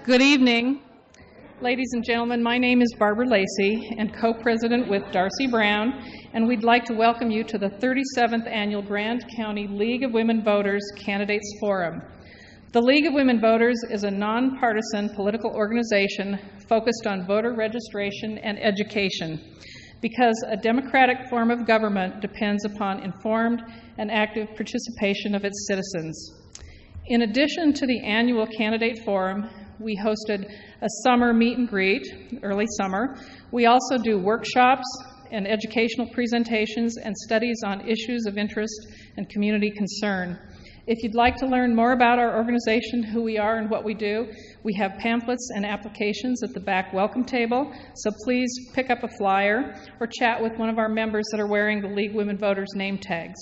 Good evening, ladies and gentlemen. My name is Barbara Lacey and co-president with Darcy Brown, and we'd like to welcome you to the 37th Annual Grand County League of Women Voters Candidates Forum. The League of Women Voters is a nonpartisan political organization focused on voter registration and education, because a democratic form of government depends upon informed and active participation of its citizens. In addition to the annual candidate forum, we hosted a summer meet and greet, early summer. We also do workshops and educational presentations and studies on issues of interest and community concern. If you'd like to learn more about our organization, who we are and what we do, we have pamphlets and applications at the back welcome table, so please pick up a flyer or chat with one of our members that are wearing the League Women Voters name tags.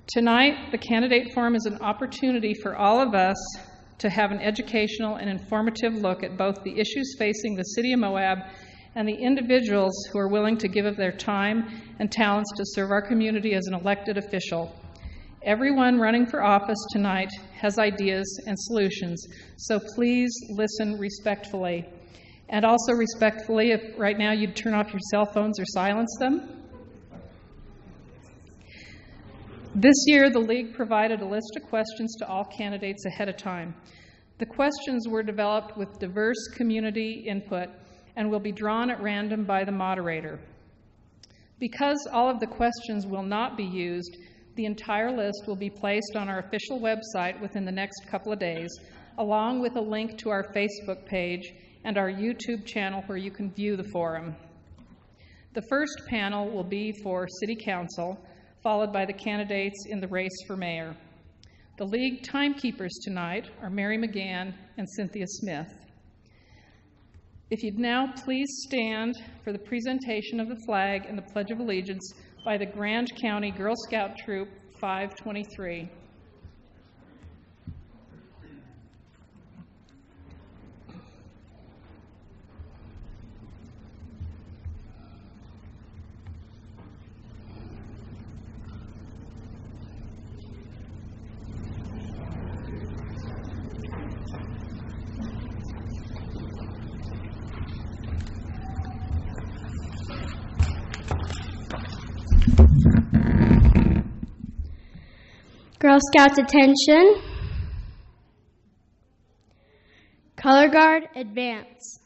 Tonight, the Candidate Forum is an opportunity for all of us to have an educational and informative look at both the issues facing the city of Moab and the individuals who are willing to give of their time and talents to serve our community as an elected official. Everyone running for office tonight has ideas and solutions, so please listen respectfully. And also respectfully, if right now you'd turn off your cell phones or silence them. This year, the League provided a list of questions to all candidates ahead of time. The questions were developed with diverse community input and will be drawn at random by the moderator. Because all of the questions will not be used, the entire list will be placed on our official website within the next couple of days, along with a link to our Facebook page and our YouTube channel where you can view the forum. The first panel will be for City Council, followed by the candidates in the race for mayor. The League timekeepers tonight are Mary McGann and Cynthia Smith. If you'd now please stand for the presentation of the flag and the Pledge of Allegiance by the Grand County Girl Scout Troop 523. Girl Scouts attention. Color Guard advance.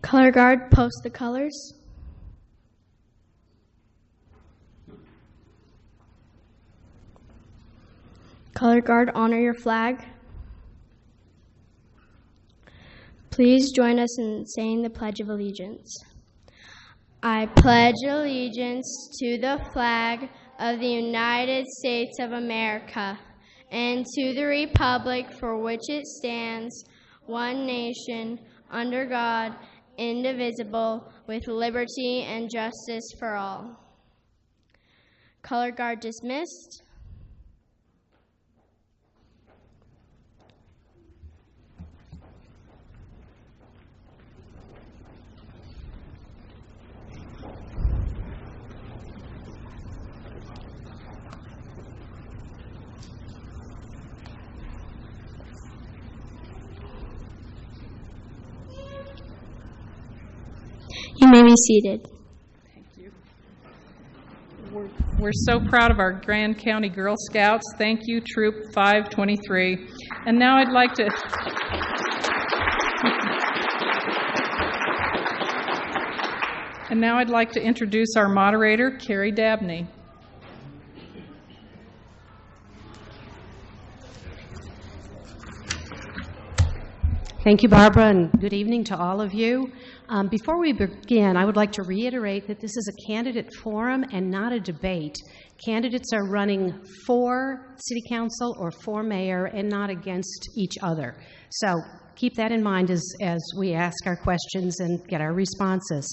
Color Guard, post the colors. Color Guard, honor your flag. Please join us in saying the Pledge of Allegiance. I pledge allegiance to the flag of the United States of America and to the republic for which it stands, one nation, under God, indivisible, with liberty and justice for all. Color Guard dismissed. You may be seated. Thank you. We're so proud of our Grand County Girl Scouts. Thank you, Troop 523. And now I'd like to introduce our moderator, Carrie Dabney. Thank you, Barbara, and good evening to all of you. Before we begin, I would like to reiterate that this is a candidate forum and not a debate. Candidates are running for city council or for mayor and not against each other. So keep that in mind as we ask our questions and get our responses.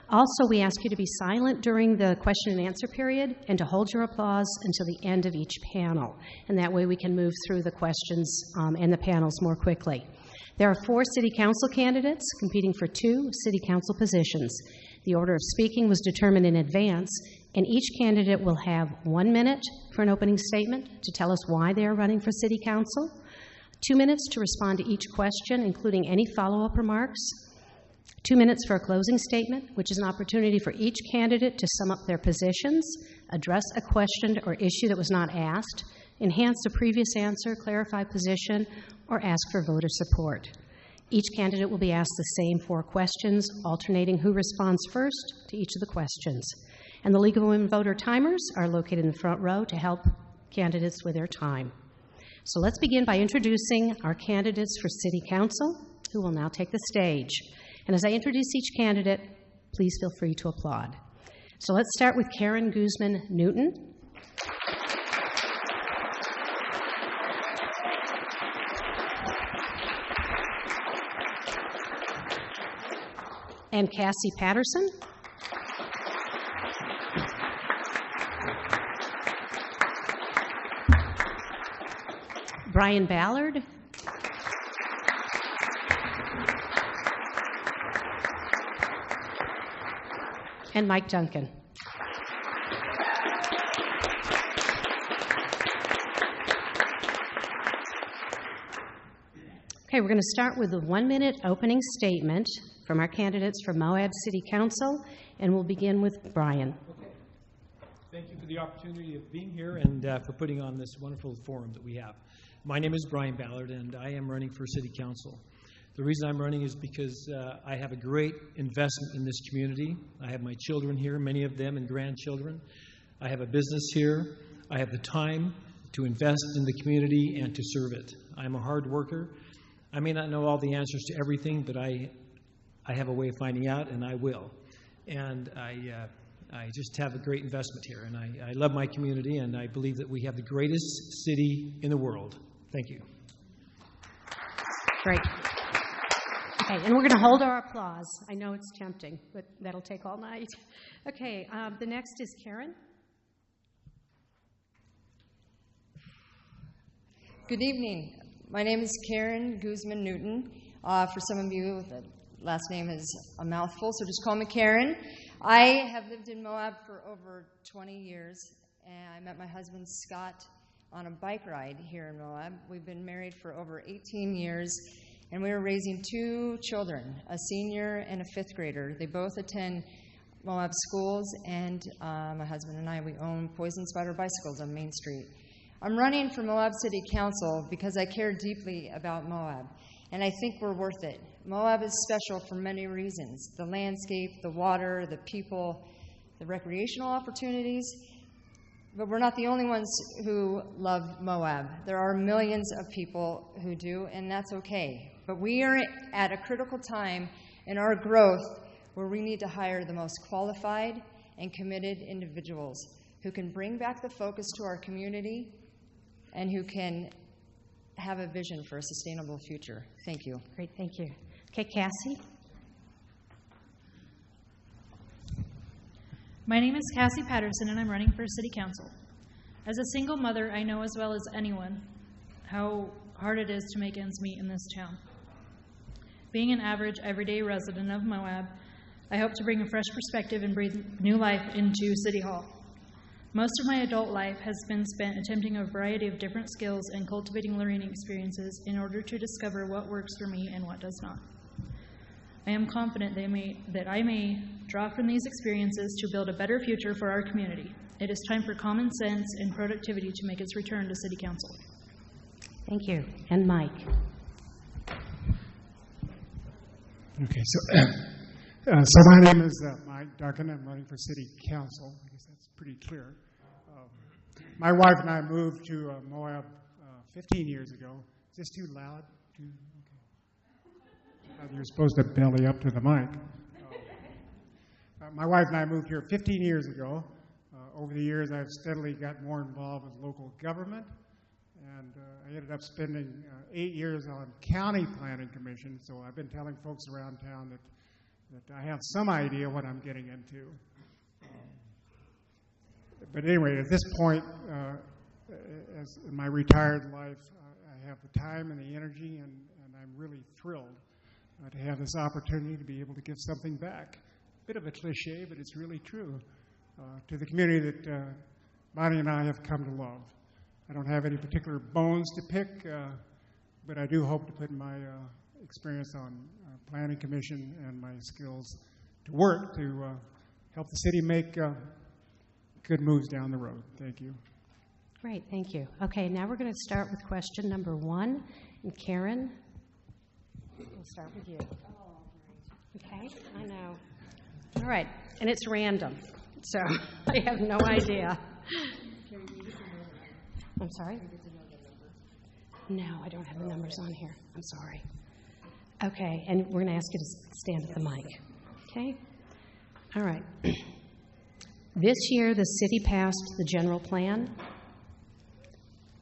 Also, we ask you to be silent during the question and answer period and to hold your applause until the end of each panel. And that way we can move through the questions and the panels more quickly. There are 4 city council candidates competing for 2 city council positions. The order of speaking was determined in advance, and each candidate will have 1 minute for an opening statement to tell us why they are running for city council, 2 minutes to respond to each question, including any follow-up remarks, 2 minutes for a closing statement, which is an opportunity for each candidate to sum up their positions, address a question or issue that was not asked, enhance a previous answer, clarify position, or ask for voter support. Each candidate will be asked the same 4 questions, alternating who responds first to each of the questions. And the League of Women Voter timers are located in the front row to help candidates with their time. So let's begin by introducing our candidates for City Council, who will now take the stage. And as I introduce each candidate, please feel free to applaud. So let's start with Karen Guzman Newton. And Cassie Patterson. Brian Ballard. And Mike Duncan. Okay, we're going to start with the 1-minute opening statement from our candidates for Moab City Council, and we'll begin with Brian. Okay. Thank you for the opportunity of being here and for putting on this wonderful forum that we have. My name is Brian Ballard, and I am running for City Council. The reason I'm running is because I have a great investment in this community. I have my children here, many of them, and grandchildren. I have a business here. I have the time to invest in the community and to serve it. I'm a hard worker. I may not know all the answers to everything, but I have a way of finding out, and I will. And I just have a great investment here, and I love my community, and I believe that we have the greatest city in the world. Thank you. Great. Okay, and we're going to hold our applause. I know it's tempting, but that'll take all night. Okay, the next is Karen. Good evening. My name is Karen Guzman Newton. For some of you, the last name is a mouthful, so just call me Karen. I have lived in Moab for over 20 years, and I met my husband Scott on a bike ride here in Moab. We've been married for over 18 years, and we are raising 2 children, a senior and a 5th grader. They both attend Moab schools, and my husband and I, we own Poison Spider bicycles on Main Street. I'm running for Moab City Council because I care deeply about Moab, and I think we're worth it. Moab is special for many reasons: the landscape, the water, the people, the recreational opportunities. But we're not the only ones who love Moab. There are millions of people who do, and that's okay. But we are at a critical time in our growth where we need to hire the most qualified and committed individuals who can bring back the focus to our community and who can have a vision for a sustainable future. Thank you. Great, thank you. Okay, Cassie. My name is Cassie Patterson, and I'm running for City Council. As a single mother, I know as well as anyone how hard it is to make ends meet in this town. Being an average, everyday resident of Moab, I hope to bring a fresh perspective and breathe new life into City Hall. Most of my adult life has been spent attempting a variety of different skills and cultivating learning experiences in order to discover what works for me and what does not. I am confident that I may draw from these experiences to build a better future for our community. It is time for common sense and productivity to make its return to City Council. Thank you. And Mike. Okay, so my name is Mike Duncan. I'm running for City Council. I guess that's pretty clear. My wife and I moved to Moab 15 years ago. Is this too loud? You're supposed to belly up to the mic. My wife and I moved here 15 years ago. Over the years, I've steadily got more involved with local government, and I ended up spending 8 years on county planning commission, so I've been telling folks around town that I have some idea what I'm getting into. But anyway, at this point, as in my retired life, I have the time and the energy, and I'm really thrilled to have this opportunity to be able to give something back. Bit of a cliche, but it's really true, to the community that Bonnie and I have come to love. I don't have any particular bones to pick, but I do hope to put my experience on planning commission and my skills to work to help the city make good moves down the road. Thank you. Great, thank you. Okay, now we're going to start with question number 1. And Karen, we'll start with you. Okay, I know. All right, and it's random, so I have no idea. I'm sorry? No, I don't have the numbers on here. I'm sorry. Okay, and we're going to ask you to stand at the mic. Okay? All right. This year, the city passed the general plan.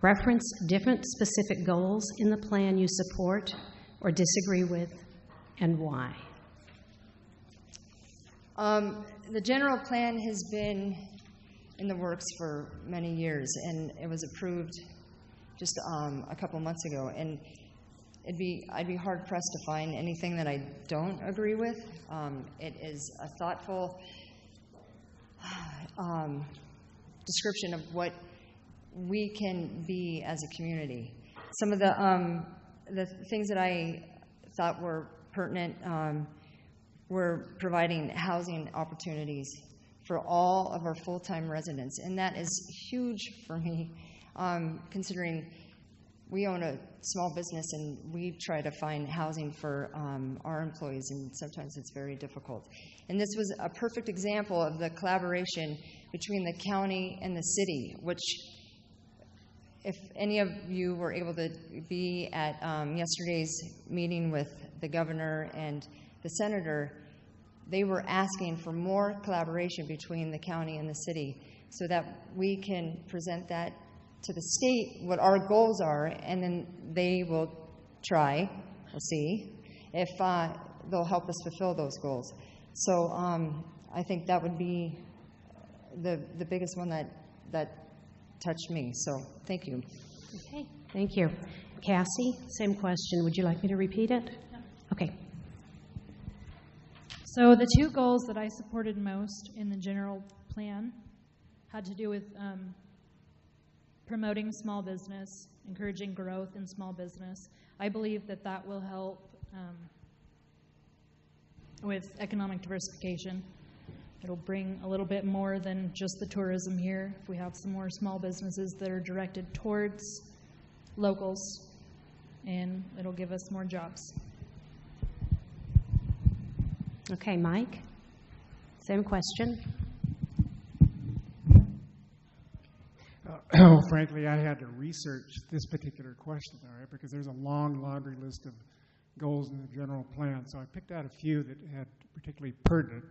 Reference different specific goals in the plan you support or disagree with, and why. The general plan has been in the works for many years, and it was approved just a couple months ago. And I'd be hard pressed to find anything that I don't agree with. It is a thoughtful description of what we can be as a community. Some of the things that I thought were pertinent were providing housing opportunities for all of our full-time residents, and that is huge for me, considering we own a small business and we try to find housing for our employees, and sometimes it's very difficult. And this was a perfect example of the collaboration between the county and the city, which, if any of you were able to be at yesterday's meeting with the governor and the senator, they were asking for more collaboration between the county and the city so that we can present that to the state, what our goals are, and then they will try, we'll see, if they'll help us fulfill those goals. So I think that would be the biggest one that touched me. So thank you. Okay, thank you. Cassie, same question. Would you like me to repeat it? No. Okay. So the 2 goals that I supported most in the general plan had to do with promoting small business, encouraging growth in small business. I believe that will help with economic diversification. It'll bring a little bit more than just the tourism here if we have some more small businesses that are directed towards locals, and it'll give us more jobs. Okay, Mike, same question. Frankly, I had to research this particular question, all right, because there's a long laundry list of goals in the general plan. So I picked out a few that had particularly pertinent.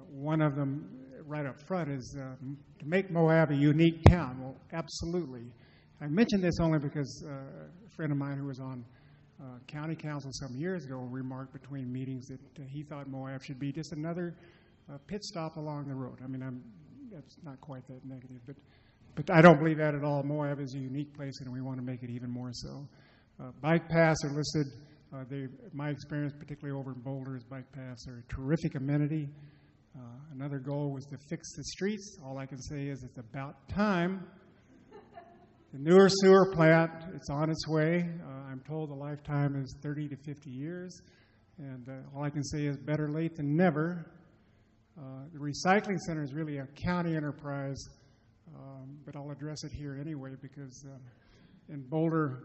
One of them, right up front, is to make Moab a unique town. Well, absolutely. I mentioned this only because a friend of mine who was on county council some years ago remarked between meetings that he thought Moab should be just another pit stop along the road. I mean, that's not quite that negative, but I don't believe that at all. Moab is a unique place, and we want to make it even more so. Bike paths are listed. My experience, particularly over in Boulder, is bike paths are a terrific amenity. Another goal was to fix the streets. All I can say is it's about time. The newer sewer plant, it's on its way. I'm told the lifetime is 30 to 50 years. And all I can say is better late than never. The recycling center is really a county enterprise, but I'll address it here anyway because in Boulder,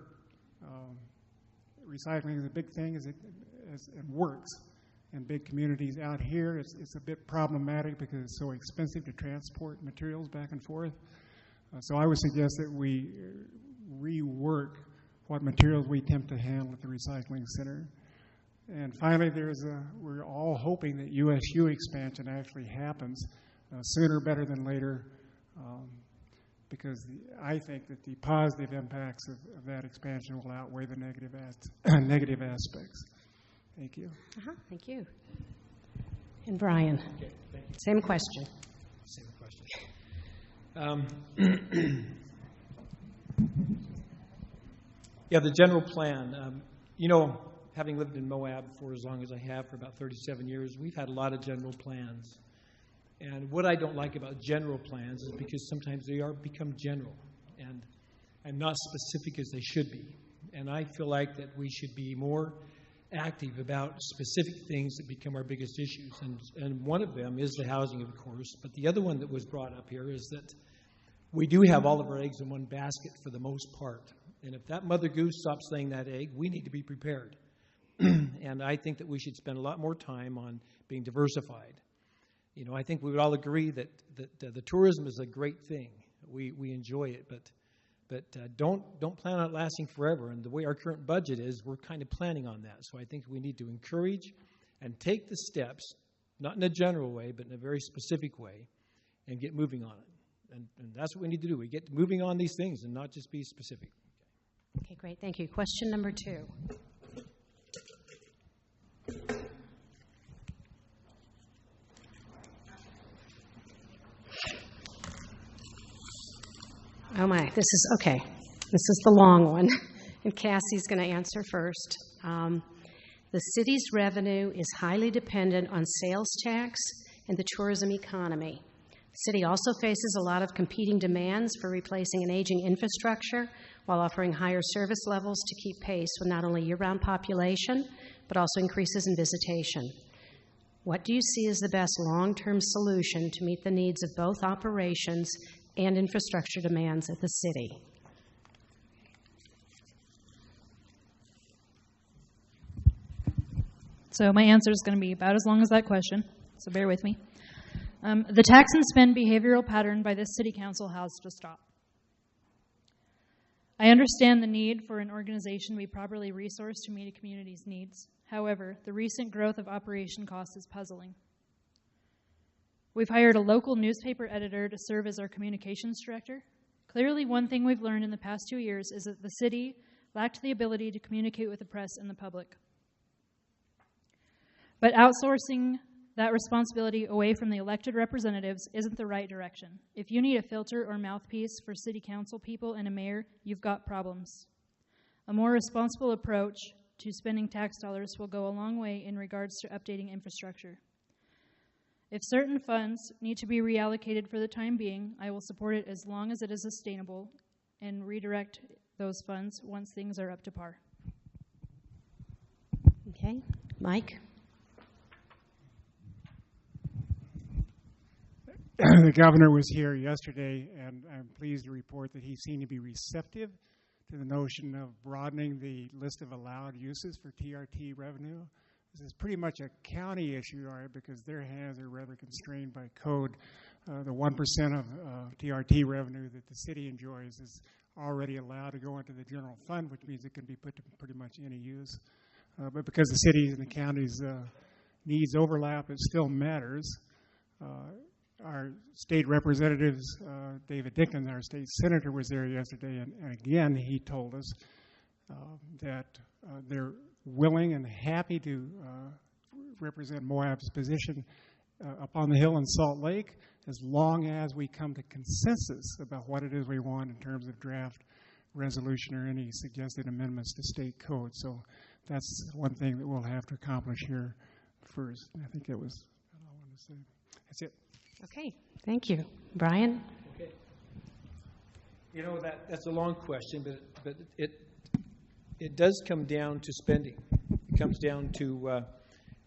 recycling is a big thing and works in big communities. Out here, it's a bit problematic because it's so expensive to transport materials back and forth. So I would suggest that we rework what materials we attempt to handle at the recycling center. And finally, we're all hoping that USU expansion actually happens sooner better than later, because I think that the positive impacts of that expansion will outweigh the negative aspects. Thank you. Thank you. And Brian, Okay, thank you. same question. Same question. Yeah, the general plan. Having lived in Moab for as long as I have, for about 37 years, we've had a lot of general plans. And what I don't like about general plans is because sometimes they become general and not specific as they should be. And I feel like that we should be more active about specific things that become our biggest issues. And one of them is the housing, of course. But the other one that was brought up here is that we do have all of our eggs in one basket for the most part. And if that mother goose stops laying that egg, we need to be prepared. And I think that we should spend a lot more time on being diversified. I think we would all agree that the tourism is a great thing. We enjoy it, but don't plan on it lasting forever. And the way our current budget is, we're kind of planning on that. So I think we need to encourage and take the steps, not in a general way, but in a very specific way, and get moving on it. And that's what we need to do. We get moving on these things and not just be specific. Okay, great. Thank you. Question number 2. Oh my, this is the long one, and Cassie's going to answer first. The city's revenue is highly dependent on sales tax and the tourism economy. The city also faces a lot of competing demands for replacing an aging infrastructure while offering higher service levels to keep pace with not only year-round population, but also increases in visitation. What do you see as the best long-term solution to meet the needs of both operations and infrastructure demands at the city? So my answer is going to be about as long as that question, so bear with me. The tax and spend behavioral pattern by this city council has to stop. I understand the need for an organization to be properly resourced to meet a community's needs. However, the recent growth of operation costs is puzzling. We've hired a local newspaper editor to serve as our communications director. Clearly, one thing we've learned in the past 2 years is that the city lacked the ability to communicate with the press and the public. But outsourcing that responsibility away from the elected representatives isn't the right direction. If you need a filter or mouthpiece for city council people and a mayor, you've got problems. A more responsible approach to spending tax dollars will go a long way in regards to updating infrastructure. If certain funds need to be reallocated for the time being, I will support it as long as it is sustainable and redirect those funds once things are up to par. Okay, Mike? The governor was here yesterday, and I'm pleased to report that he seemed to be receptive to the notion of broadening the list of allowed uses for TRT revenue. This is pretty much a county issue, all right, because their hands are rather constrained by code. The 1% of TRT revenue that the city enjoys is already allowed to go into the general fund, which means it can be put to pretty much any use. But because the cities and the counties' needs overlap, it still matters. Our state representatives, David Dickens, our state senator, was there yesterday, and again, he told us that they're willing and happy to represent Moab's position up on the Hill in Salt Lake, as long as we come to consensus about what it is we want in terms of draft resolution or any suggested amendments to state code. So that's one thing that we'll have to accomplish here first. I think that was all I wanted to say. That's it. Okay, thank you. Brian? Okay. That's a long question, but it does come down to spending. It comes down to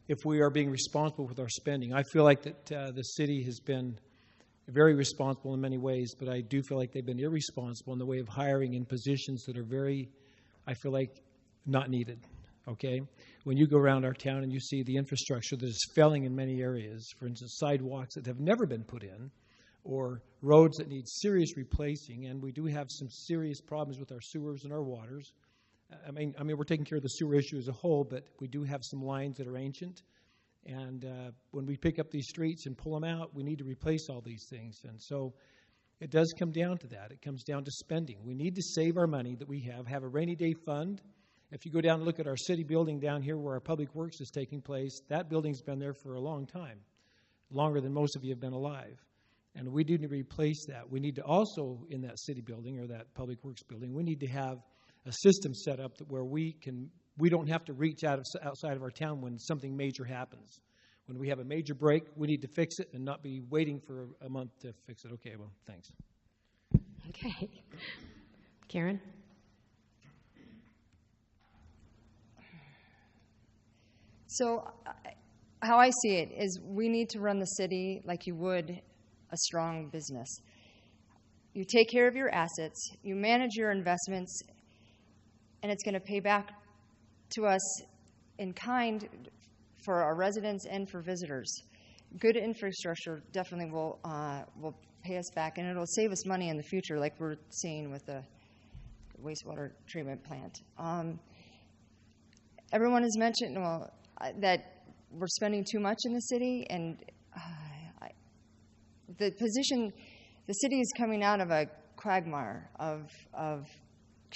if we are being responsible with our spending. I feel like that the city has been very responsible in many ways, but I do feel like they've been irresponsible in the way of hiring in positions that are very, I feel like, not needed. Okay? When you go around our town and you see the infrastructure that is failing in many areas, for instance, sidewalks that have never been put in, or roads that need serious replacing, and we do have some serious problems with our sewers and our waters. I mean, we're taking care of the sewer issue as a whole, but we do have some lines that are ancient. And when we pick up these streets and pull them out, we need to replace all these things. And so it does come down to that. It comes down to spending. We need to save our money that we have a rainy day fund. If you go down and look at our city building down here where our public works is taking place, that building's been there for a long time, longer than most of you have been alive. And we need to replace that. We need to also, in that city building or that public works building, we need to have a system set up that where we don't have to reach outside of our town when something major happens. When we have a major break, we need to fix it and not be waiting for a month to fix it. Okay, well, thanks. Okay. Karen? So how I see it is we need to run the city like you would a strong business. You take care of your assets, you manage your investments, and it's going to pay back to us in kind for our residents and for visitors. Good infrastructure definitely will pay us back, and it'll save us money in the future, like we're seeing with the wastewater treatment plant. Everyone has mentioned that we're spending too much in the city, and the city is coming out of a quagmire of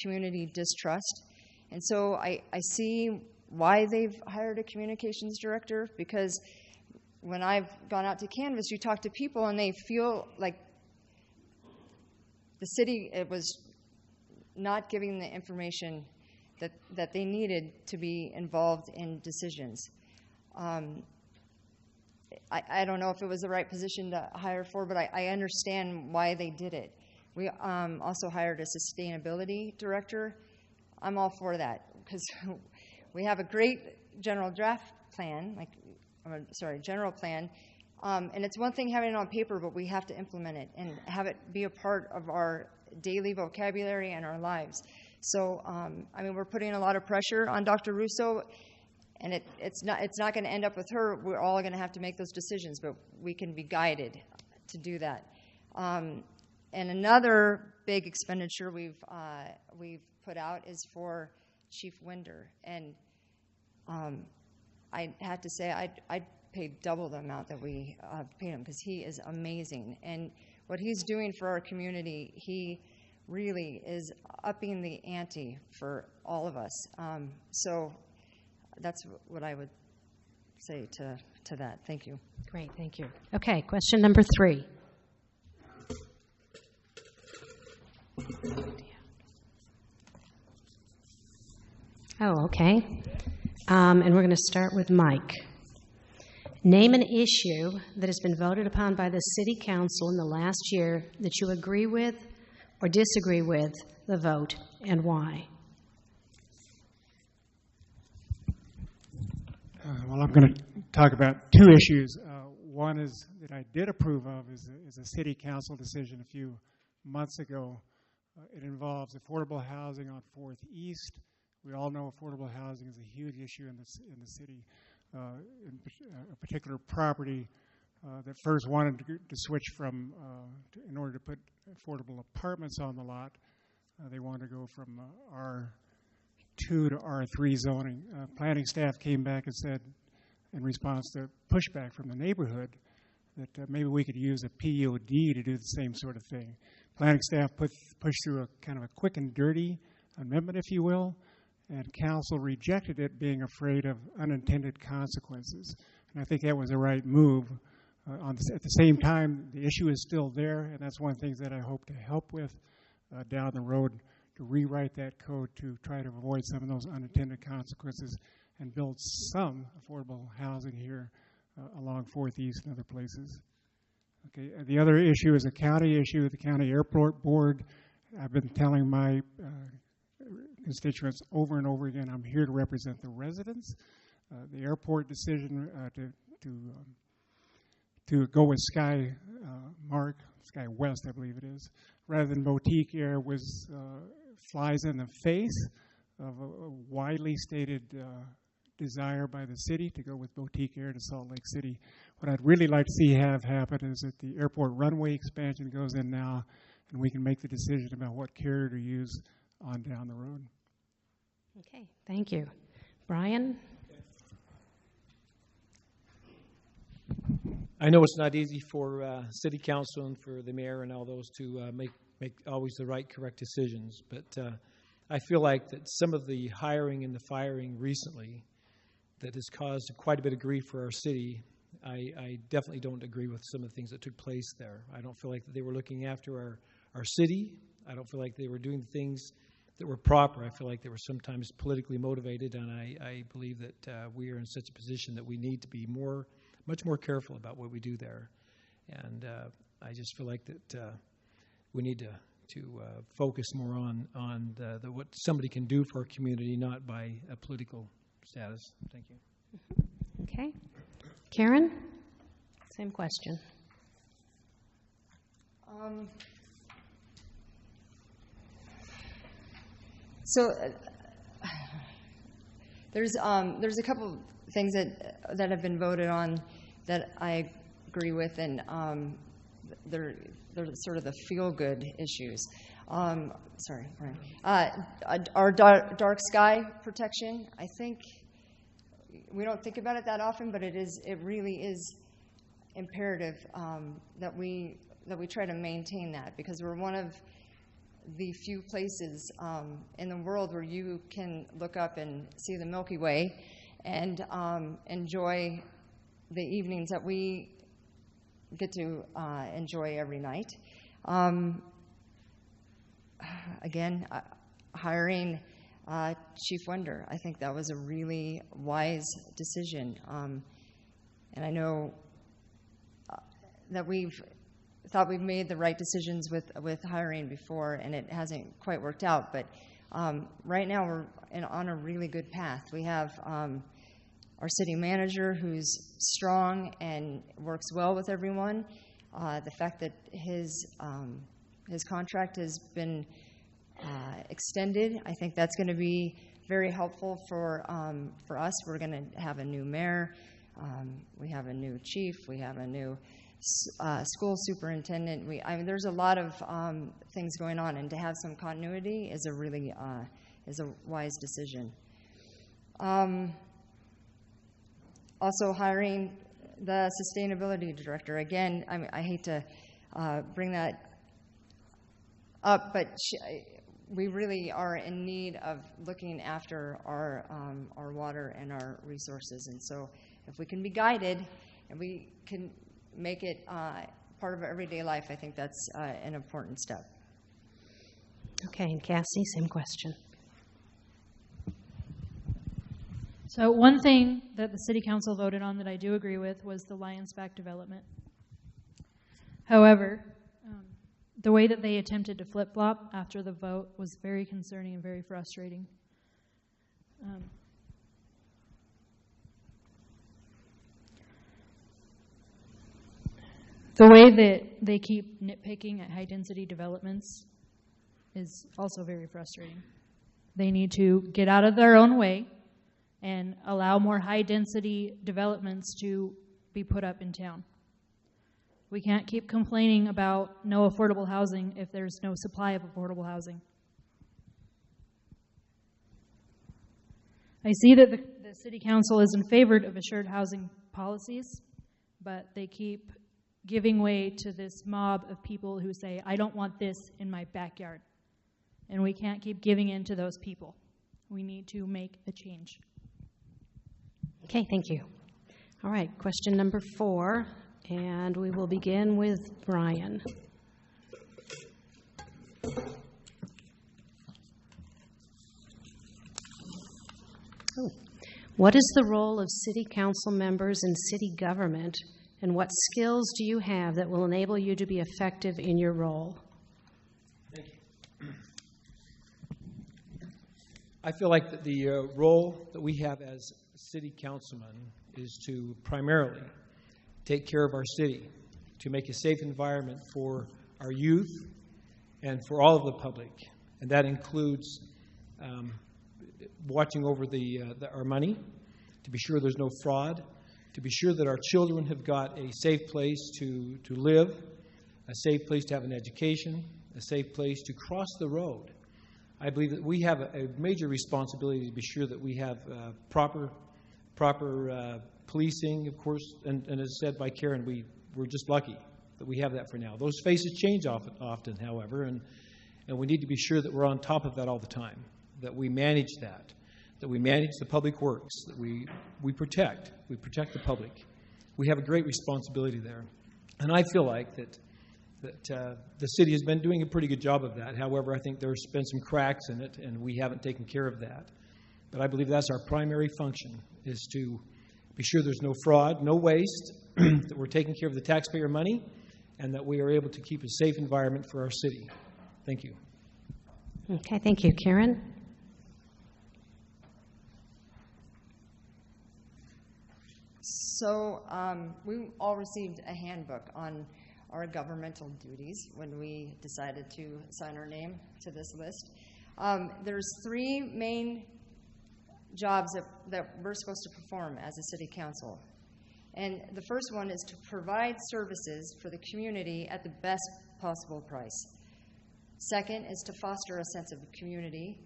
community distrust. And so I see why they've hired a communications director, because when I've gone out to canvass, you talk to people and they feel like the city was not giving the information that they needed to be involved in decisions. I don't know if it was the right position to hire for, but I understand why they did it. We also hired a sustainability director. I'm all for that because we have a great general plan, and it's one thing having it on paper, but we have to implement it and have it be a part of our daily vocabulary and our lives. So, we're putting a lot of pressure on Dr. Russo, and it's not going to end up with her. We're all going to have to make those decisions, but we can be guided to do that. And another big expenditure we've put out is for Chief Winder, and I had to say I'd pay double the amount that we paid him because he is amazing, and what he's doing for our community, he really is upping the ante for all of us. So that's what I would say to that. Thank you. Great, thank you. Okay, question number 3. Oh, okay. And we're going to start with Mike. Name an issue that has been voted upon by the City Council in the last year that you agree with or disagree with the vote, and why? Well, I'm going to talk about 2 issues. One is that I did approve of is a City Council decision a few months ago. It involves affordable housing on 4th East. We all know affordable housing is a huge issue in the city. In a particular property that first wanted to switch from, in order to put affordable apartments on the lot, they wanted to go from R2 to R3 zoning. Planning staff came back and said, in response to pushback from the neighborhood, that maybe we could use a PUD to do the same sort of thing. Planning staff pushed through a kind of a quick and dirty amendment, if you will, and council rejected it, being afraid of unintended consequences. And I think that was the right move. At the same time, the issue is still there, and that's one of the things that I hope to help with down the road, to rewrite that code to try to avoid some of those unintended consequences and build some affordable housing here along 4th East and other places. Okay, the other issue is a county issue with the County Airport Board. I've been telling my constituents over and over again, I'm here to represent the residents. The airport decision to go with Sky West, I believe it is, rather than Boutique Air flies in the face of a widely stated desire by the city to go with Boutique Air to Salt Lake City. What I'd really like to see have happen is that the airport runway expansion goes in now, and we can make the decision about what carrier to use on down the road. Okay, thank you. Brian? I know it's not easy for city council and for the mayor and all those to make always the right, correct decisions, but I feel like that some of the hiring and the firing recently that has caused quite a bit of grief for our city, I definitely don't agree with some of the things that took place there. I don't feel like that they were looking after our city. I don't feel like they were doing things that were proper. I feel like they were sometimes politically motivated, and I believe that we are in such a position that we need to be much more careful about what we do there. And I just feel like that we need to focus more on what somebody can do for our community, not by a political status. Thank you. Okay. Karen? Same question. So there's a couple things that have been voted on that I agree with, and they're sort of the feel-good issues. Sorry, Brian. Our dark sky protection. I think we don't think about it that often, but it really is imperative that we try to maintain that, because we're one of the few places in the world where you can look up and see the Milky Way and enjoy the evenings that we get to enjoy every night. Again, hiring Chief Wender, I think that was a really wise decision. And I know that we've thought we've made the right decisions with hiring before, and it hasn't quite worked out. But right now we're on a really good path. We have our city manager who's strong and works well with everyone. The fact that his contract has been extended, I think that's going to be very helpful for us. We're going to have a new mayor. We have a new chief. We have a new school superintendent. There's a lot of things going on, and to have some continuity is a wise decision. Also, hiring the sustainability director. Again, I hate to bring that up, but we really are in need of looking after our water and our resources. And so if we can be guided and we can make it part of our everyday life, I think that's an important step. Okay, and Cassie, same question. So one thing that the City Council voted on that I do agree with was the Lions Back development. However, the way that they attempted to flip-flop after the vote was very concerning and very frustrating. The way that they keep nitpicking at high-density developments is also very frustrating. They need to get out of their own way and allow more high-density developments to be put up in town. We can't keep complaining about no affordable housing if there's no supply of affordable housing. I see that the City Council is in favor of assured housing policies, but they keep giving way to this mob of people who say, I don't want this in my backyard. And we can't keep giving in to those people. We need to make a change. Okay, thank you. All right, question number 4, and we will begin with Brian. What is the role of city council members in city government, and what skills do you have that will enable you to be effective in your role? Thank you. I feel like that the role that we have as city councilmen is to primarily take care of our city, to make a safe environment for our youth and for all of the public. And that includes watching over our money, to be sure there's no fraud, to be sure that our children have got a safe place to live, a safe place to have an education, a safe place to cross the road. I believe that we have a major responsibility to be sure that we have proper policing, of course, and as said by Karen, we're just lucky that we have that for now. Those faces change often, however, and we need to be sure that we're on top of that all the time, that we manage that we manage the public works, that we protect the public. We have a great responsibility there. And I feel like that the city has been doing a pretty good job of that. However, I think there's been some cracks in it, and we haven't taken care of that. But I believe that's our primary function, is to be sure there's no fraud, no waste, that we're taking care of the taxpayer money, and that we are able to keep a safe environment for our city. Thank you. Okay, thank you. Karen? So we all received a handbook on our governmental duties when we decided to sign our name to this list. There's 3 main jobs that we're supposed to perform as a city council. And the first one is to provide services for the community at the best possible price. Second is to foster a sense of community,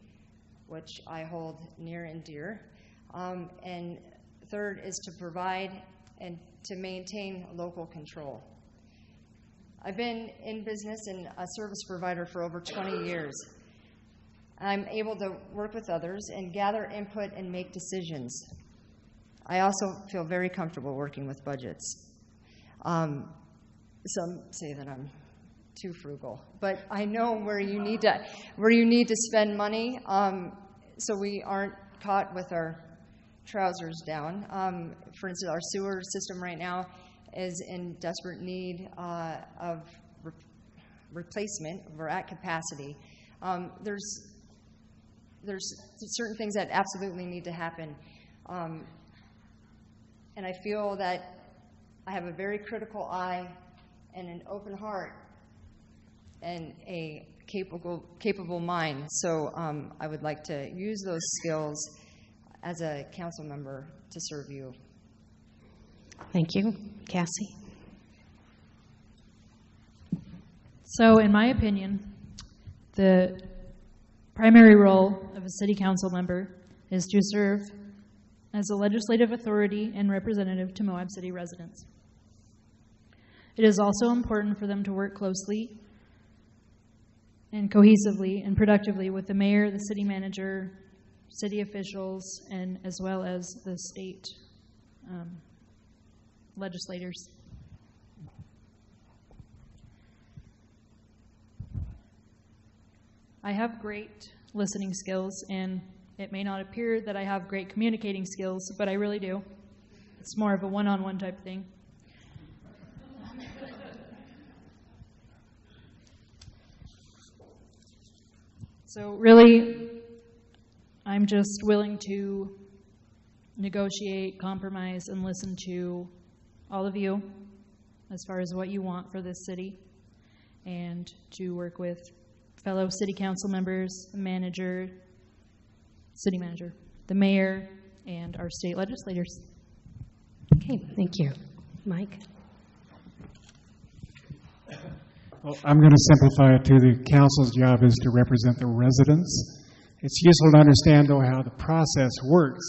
which I hold near and dear. And third is to provide and to maintain local control. I've been in business and a service provider for over 20 years. I'm able to work with others and gather input and make decisions. I also feel very comfortable working with budgets. Some say that I'm too frugal, but I know where you need to spend money, so we aren't caught with our trousers down. For instance, our sewer system right now is in desperate need of replacement. We're at capacity. There's certain things that absolutely need to happen. And I feel that I have a very critical eye and an open heart and a capable mind. So I would like to use those skills as a council member to serve you. Thank you. Cassie? So, in my opinion, the primary role of a city council member is to serve as a legislative authority and representative to Moab City residents. It is also important for them to work closely and cohesively and productively with the mayor, the city manager, city officials, and as well as the state legislators. I have great listening skills, and it may not appear that I have great communicating skills, but I really do. It's more of a one-on-one type thing. So really, I'm just willing to negotiate, compromise, and listen to all of you as far as what you want for this city, and to work with fellow city council members, the manager, city manager, the mayor, and our state legislators. Okay, thank you. Mike? Well, I'm going to simplify it to the council's job is to represent the residents. It's useful to understand, though, how the process works.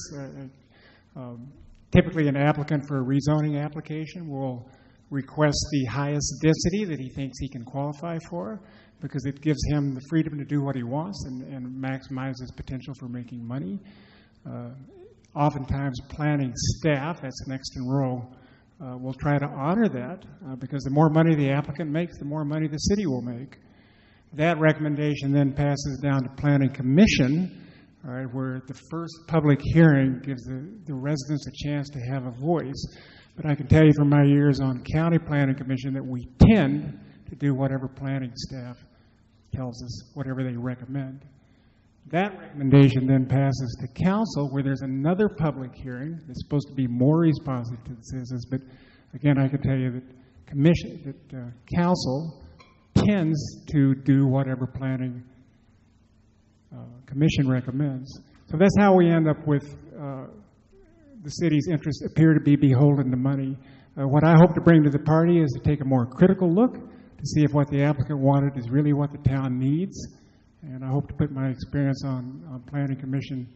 Typically, an applicant for a rezoning application will request the highest density that he thinks he can qualify for, because it gives him the freedom to do what he wants and maximize his potential for making money. Oftentimes, planning staff, that's next in row, will try to honor that because the more money the applicant makes, the more money the city will make. That recommendation then passes down to Planning Commission, all right, where the first public hearing gives the residents a chance to have a voice. But I can tell you from my years on County Planning Commission that we tend to do whatever planning staff tells us, whatever they recommend. That recommendation then passes to council, where there's another public hearing that's supposed to be more responsive to the citizens. But again, I can tell you that council tends to do whatever planning commission recommends. So that's how we end up with the city's interests appear to be beholden to money. What I hope to bring to the party is to take a more critical look to see if what the applicant wanted is really what the town needs, and I hope to put my experience on Planning Commission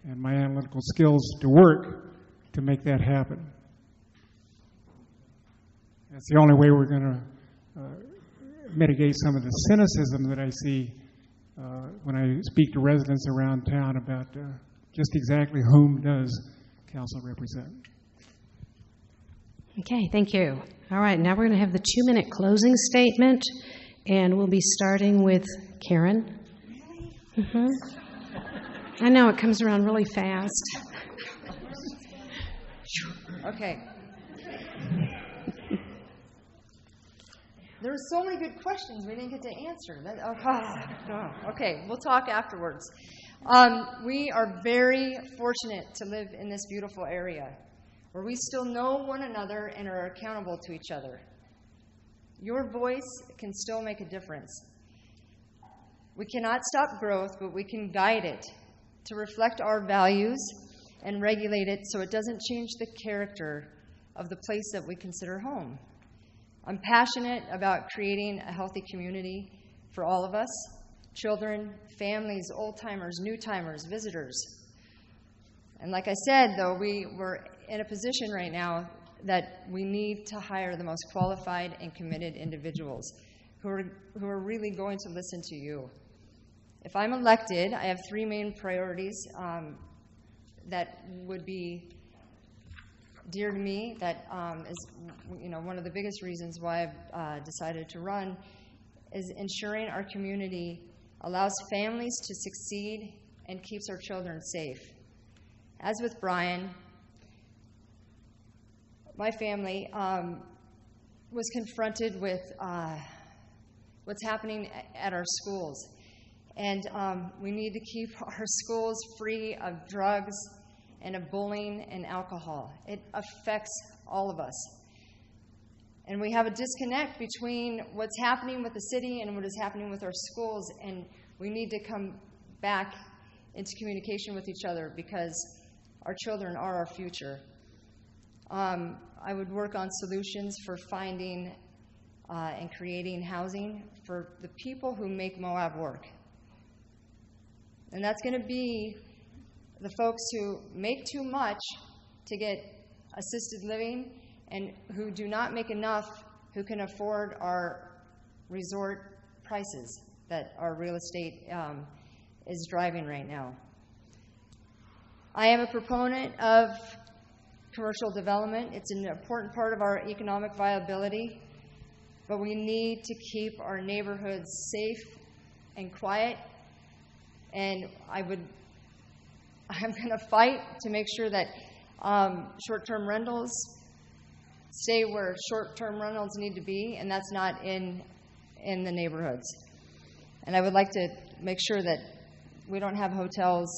and my analytical skills to work to make that happen. That's the only way we're going to mitigate some of the cynicism that I see when I speak to residents around town about just exactly whom does council represent. Okay, thank you. All right, now we're going to have the 2-minute closing statement, and we'll be starting with Karen. I know, it comes around really fast. Okay. There were so many good questions we didn't get to answer. Okay, we'll talk afterwards. We are very fortunate to live in this beautiful area where we still know one another and are accountable to each other. Your voice can still make a difference. We cannot stop growth, but we can guide it to reflect our values and regulate it so it doesn't change the character of the place that we consider home. I'm passionate about creating a healthy community for all of us, children, families, old-timers, new-timers, visitors. And like I said, though, we're in a position right now that we need to hire the most qualified and committed individuals who are really going to listen to you. If I'm elected, I have 3 main priorities that would be dear to me, that is one of the biggest reasons why I've decided to run, is ensuring our community allows families to succeed and keeps our children safe. As with Brian, my family was confronted with what's happening at our schools. And we need to keep our schools free of drugs and of bullying and alcohol. It affects all of us. And we have a disconnect between what's happening with the city and what is happening with our schools, and we need to come back into communication with each other because our children are our future. I would work on solutions for finding and creating housing for the people who make Moab work. And that's going to be the folks who make too much to get assisted living and who do not make enough who can afford our resort prices that our real estate is driving right now. I am a proponent of commercial development. It's an important part of our economic viability, but we need to keep our neighborhoods safe and quiet. And I'm going to fight to make sure that short-term rentals stay where short-term rentals need to be, and that's not in the neighborhoods. And I would like to make sure that we don't have hotels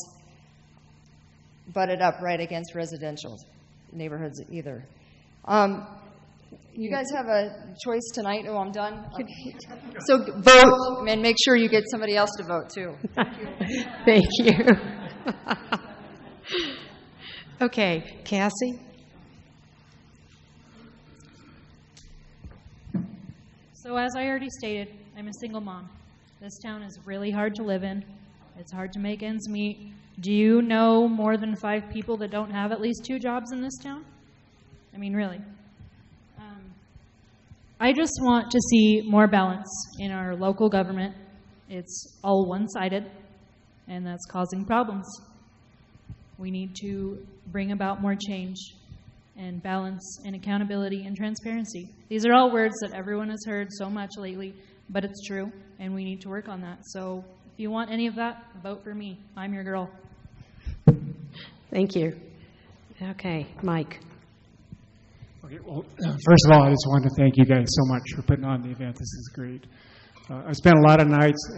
butted up right against residential neighborhoods either. You guys have a choice tonight. Oh, I'm done? Okay. So vote, and make sure you get somebody else to vote, too. Thank you. Okay, Cassie? So as I already stated, I'm a single mom. This town is really hard to live in. It's hard to make ends meet. Do you know more than 5 people that don't have at least 2 jobs in this town? I mean, really. I just want to see more balance in our local government. It's all one-sided, and that's causing problems. We need to bring about more change and balance and accountability and transparency. These are all words that everyone has heard so much lately, but it's true, and we need to work on that. So if you want any of that, vote for me. I'm your girl. Thank you. Okay, Mike. Okay, well, first of all, I just wanted to thank you guys so much for putting on the event. This is great. I spent a lot of nights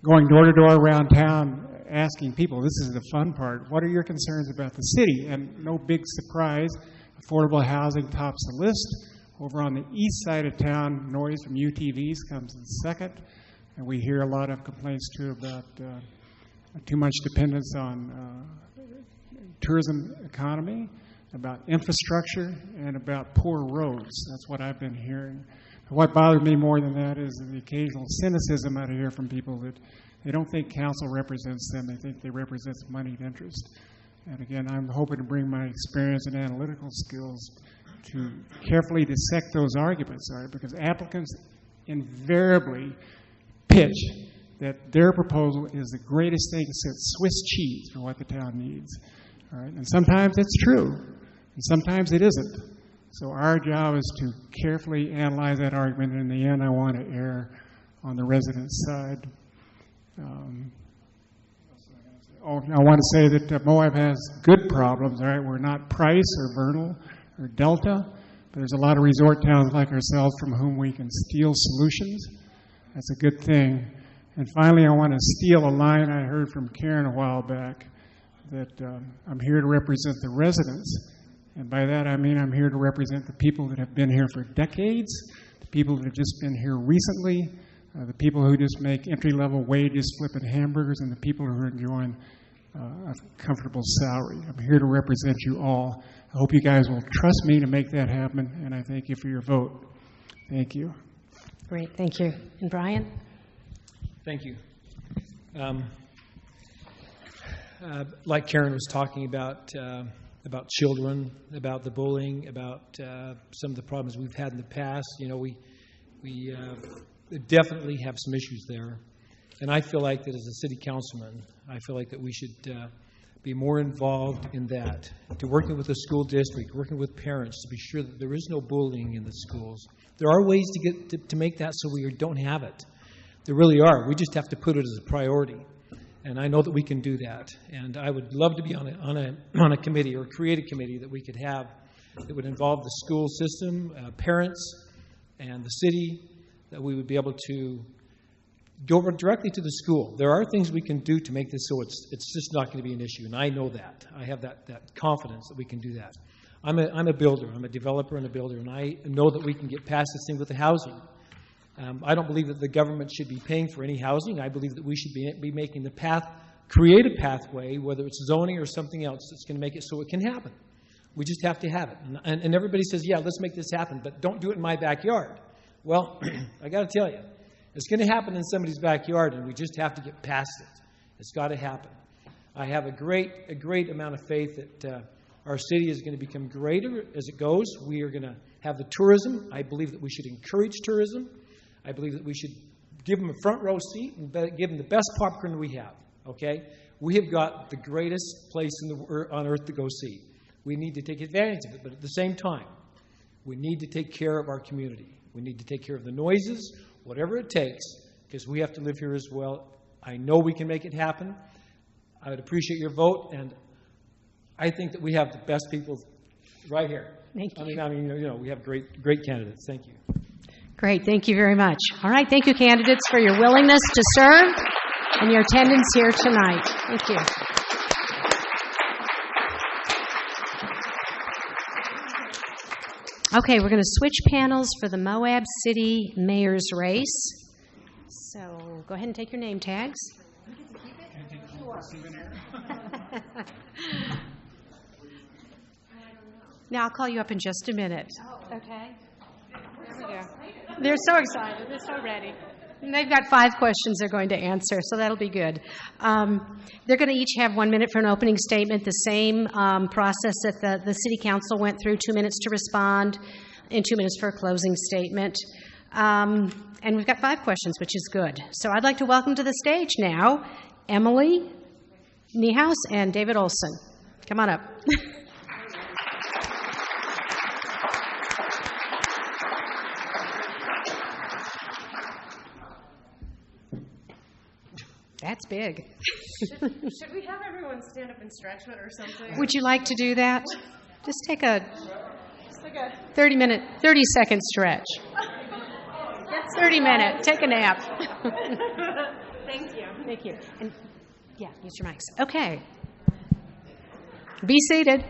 going door to door around town asking people, this is the fun part, what are your concerns about the city? And no big surprise, affordable housing tops the list. Over on the east side of town, noise from UTVs comes in second. And we hear a lot of complaints, too, about too much dependence on tourism economy, about infrastructure, and about poor roads. That's what I've been hearing. What bothers me more than that is the occasional cynicism out of here from people that They don't think council represents them. They think they represent moneyed interest. And again, I'm hoping to bring my experience and analytical skills to carefully dissect those arguments, all right? Because applicants invariably pitch that their proposal is the greatest thing since Swiss cheese for what the town needs, all right? And sometimes it's true, and sometimes it isn't. So our job is to carefully analyze that argument, and in the end, I want to err on the residents' side. I want to say that Moab has good problems, all right? We're not Price or Vernal or Delta, but there's a lot of resort towns like ourselves from whom we can steal solutions. That's a good thing. And finally, I want to steal a line I heard from Karen a while back, that I'm here to represent the residents. And by that, I mean I'm here to represent the people that have been here for decades, the people that have just been here recently, the people who just make entry-level wages flipping hamburgers, and the people who are enjoying a comfortable salary. I'm here to represent you all. I hope you guys will trust me to make that happen, and I thank you for your vote. Thank you. Great, thank you. And Brian? Thank you. Like Karen was talking about children, about the bullying, about some of the problems we've had in the past, we definitely have some issues there. And I feel like that as a city councilman, I feel like that we should be more involved in that, to working with the school district, working with parents to be sure that there is no bullying in the schools. There are ways to make that so we don't have it. There really are. We just have to put it as a priority. And I know that we can do that. And I would love to be on a committee, or create a committee that we could have that would involve the school system, parents, and the city, that we would be able to go directly to the school. There are things we can do to make this so it's just not going to be an issue, and I know that. I have that confidence that we can do that. I'm a builder. I'm a developer and a builder, and I know that we can get past this thing with the housing. I don't believe that the government should be paying for any housing. I believe that we should be making create a pathway, whether it's zoning or something else, that's going to make it so it can happen. We just have to have it. And everybody says, yeah, let's make this happen, but don't do it in my backyard. Well, I got to tell you, it's going to happen in somebody's backyard, and we just have to get past it. It's got to happen. I have a great amount of faith that our city is going to become greater as it goes. We are going to have the tourism. I believe that we should encourage tourism. I believe that we should give them a front row seat and give them the best popcorn we have, okay? We have got the greatest place on earth to go see. We need to take advantage of it, but at the same time, we need to take care of our community. We need to take care of the noises, whatever it takes, because we have to live here as well. I know we can make it happen. I would appreciate your vote, and I think that we have the best people right here. Thank you. I mean, we have great candidates. Thank you. Great, thank you very much. All right, thank you, candidates, for your willingness to serve and your attendance here tonight. Thank you. Okay, we're going to switch panels for the Moab City Mayor's race. So go ahead and take your name tags. Now I'll call you up in just a minute. Okay. There we go. They're so excited. They're so ready. And they've got 5 questions they're going to answer, so that'll be good. They're going to each have 1 minute for an opening statement, the same process that the City Council went through, 2 minutes to respond and 2 minutes for a closing statement. And we've got 5 questions, which is good. So I'd like to welcome to the stage now Emily Niehaus and David Olson. Come on up. That's big. Should we have everyone stand up and stretch or something? Would you like to do that? Just take a 30-second stretch. 30-minute. Take a nap. Thank you. Thank you. And yeah, use your mics. Okay. Be seated.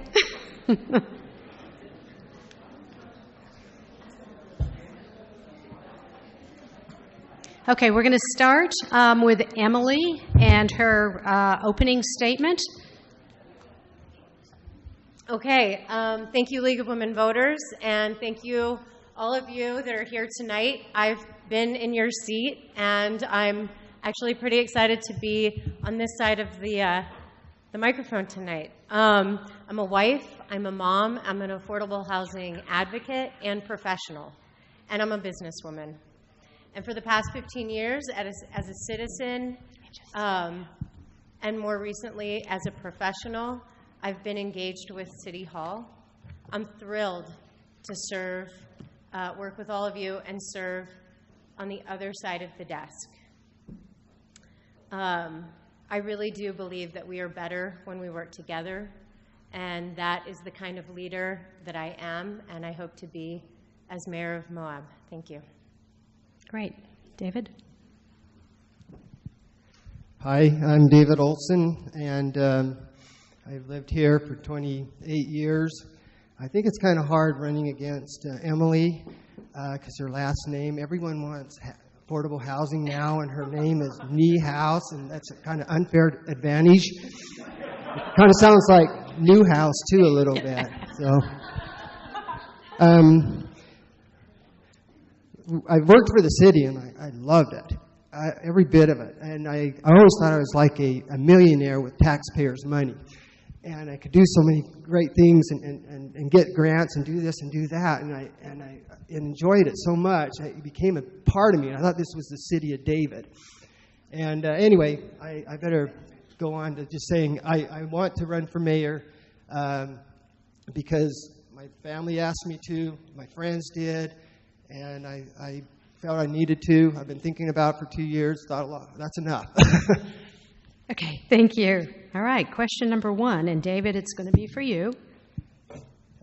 Okay, we're going to start with Emily and her opening statement. Okay, thank you, League of Women Voters, and thank you, all of you that are here tonight. I've been in your seat, and I'm actually pretty excited to be on this side of the microphone tonight. I'm a wife, I'm a mom, I'm an affordable housing advocate and professional, and I'm a businesswoman. And for the past 15 years, as a citizen, and more recently as a professional, I've been engaged with City Hall. I'm thrilled to serve, work with all of you, and serve on the other side of the desk. I really do believe that we are better when we work together, and that is the kind of leader that I am, and I hope to be as mayor of Moab. Thank you. Great. David? Hi, I'm David Olson, and I've lived here for 28 years. I think it's kind of hard running against Emily because her last name, everyone wants affordable housing now, and her name is Nee House, and that's a kind of unfair advantage. It kind of sounds like New House, too, a little bit. So, I worked for the city, and I loved it, every bit of it. And I always thought I was like a millionaire with taxpayers' money. And I could do so many great things and get grants and do this and do that. And I enjoyed it so much. It became a part of me. And I thought this was the city of David. And anyway, I better go on to just saying I want to run for mayor because my family asked me to, my friends did, and I felt I needed to. I've been thinking about it for 2 years. Thought, well, that's enough. Okay, thank you. All right, question number 1, and David, it's going to be for you. Are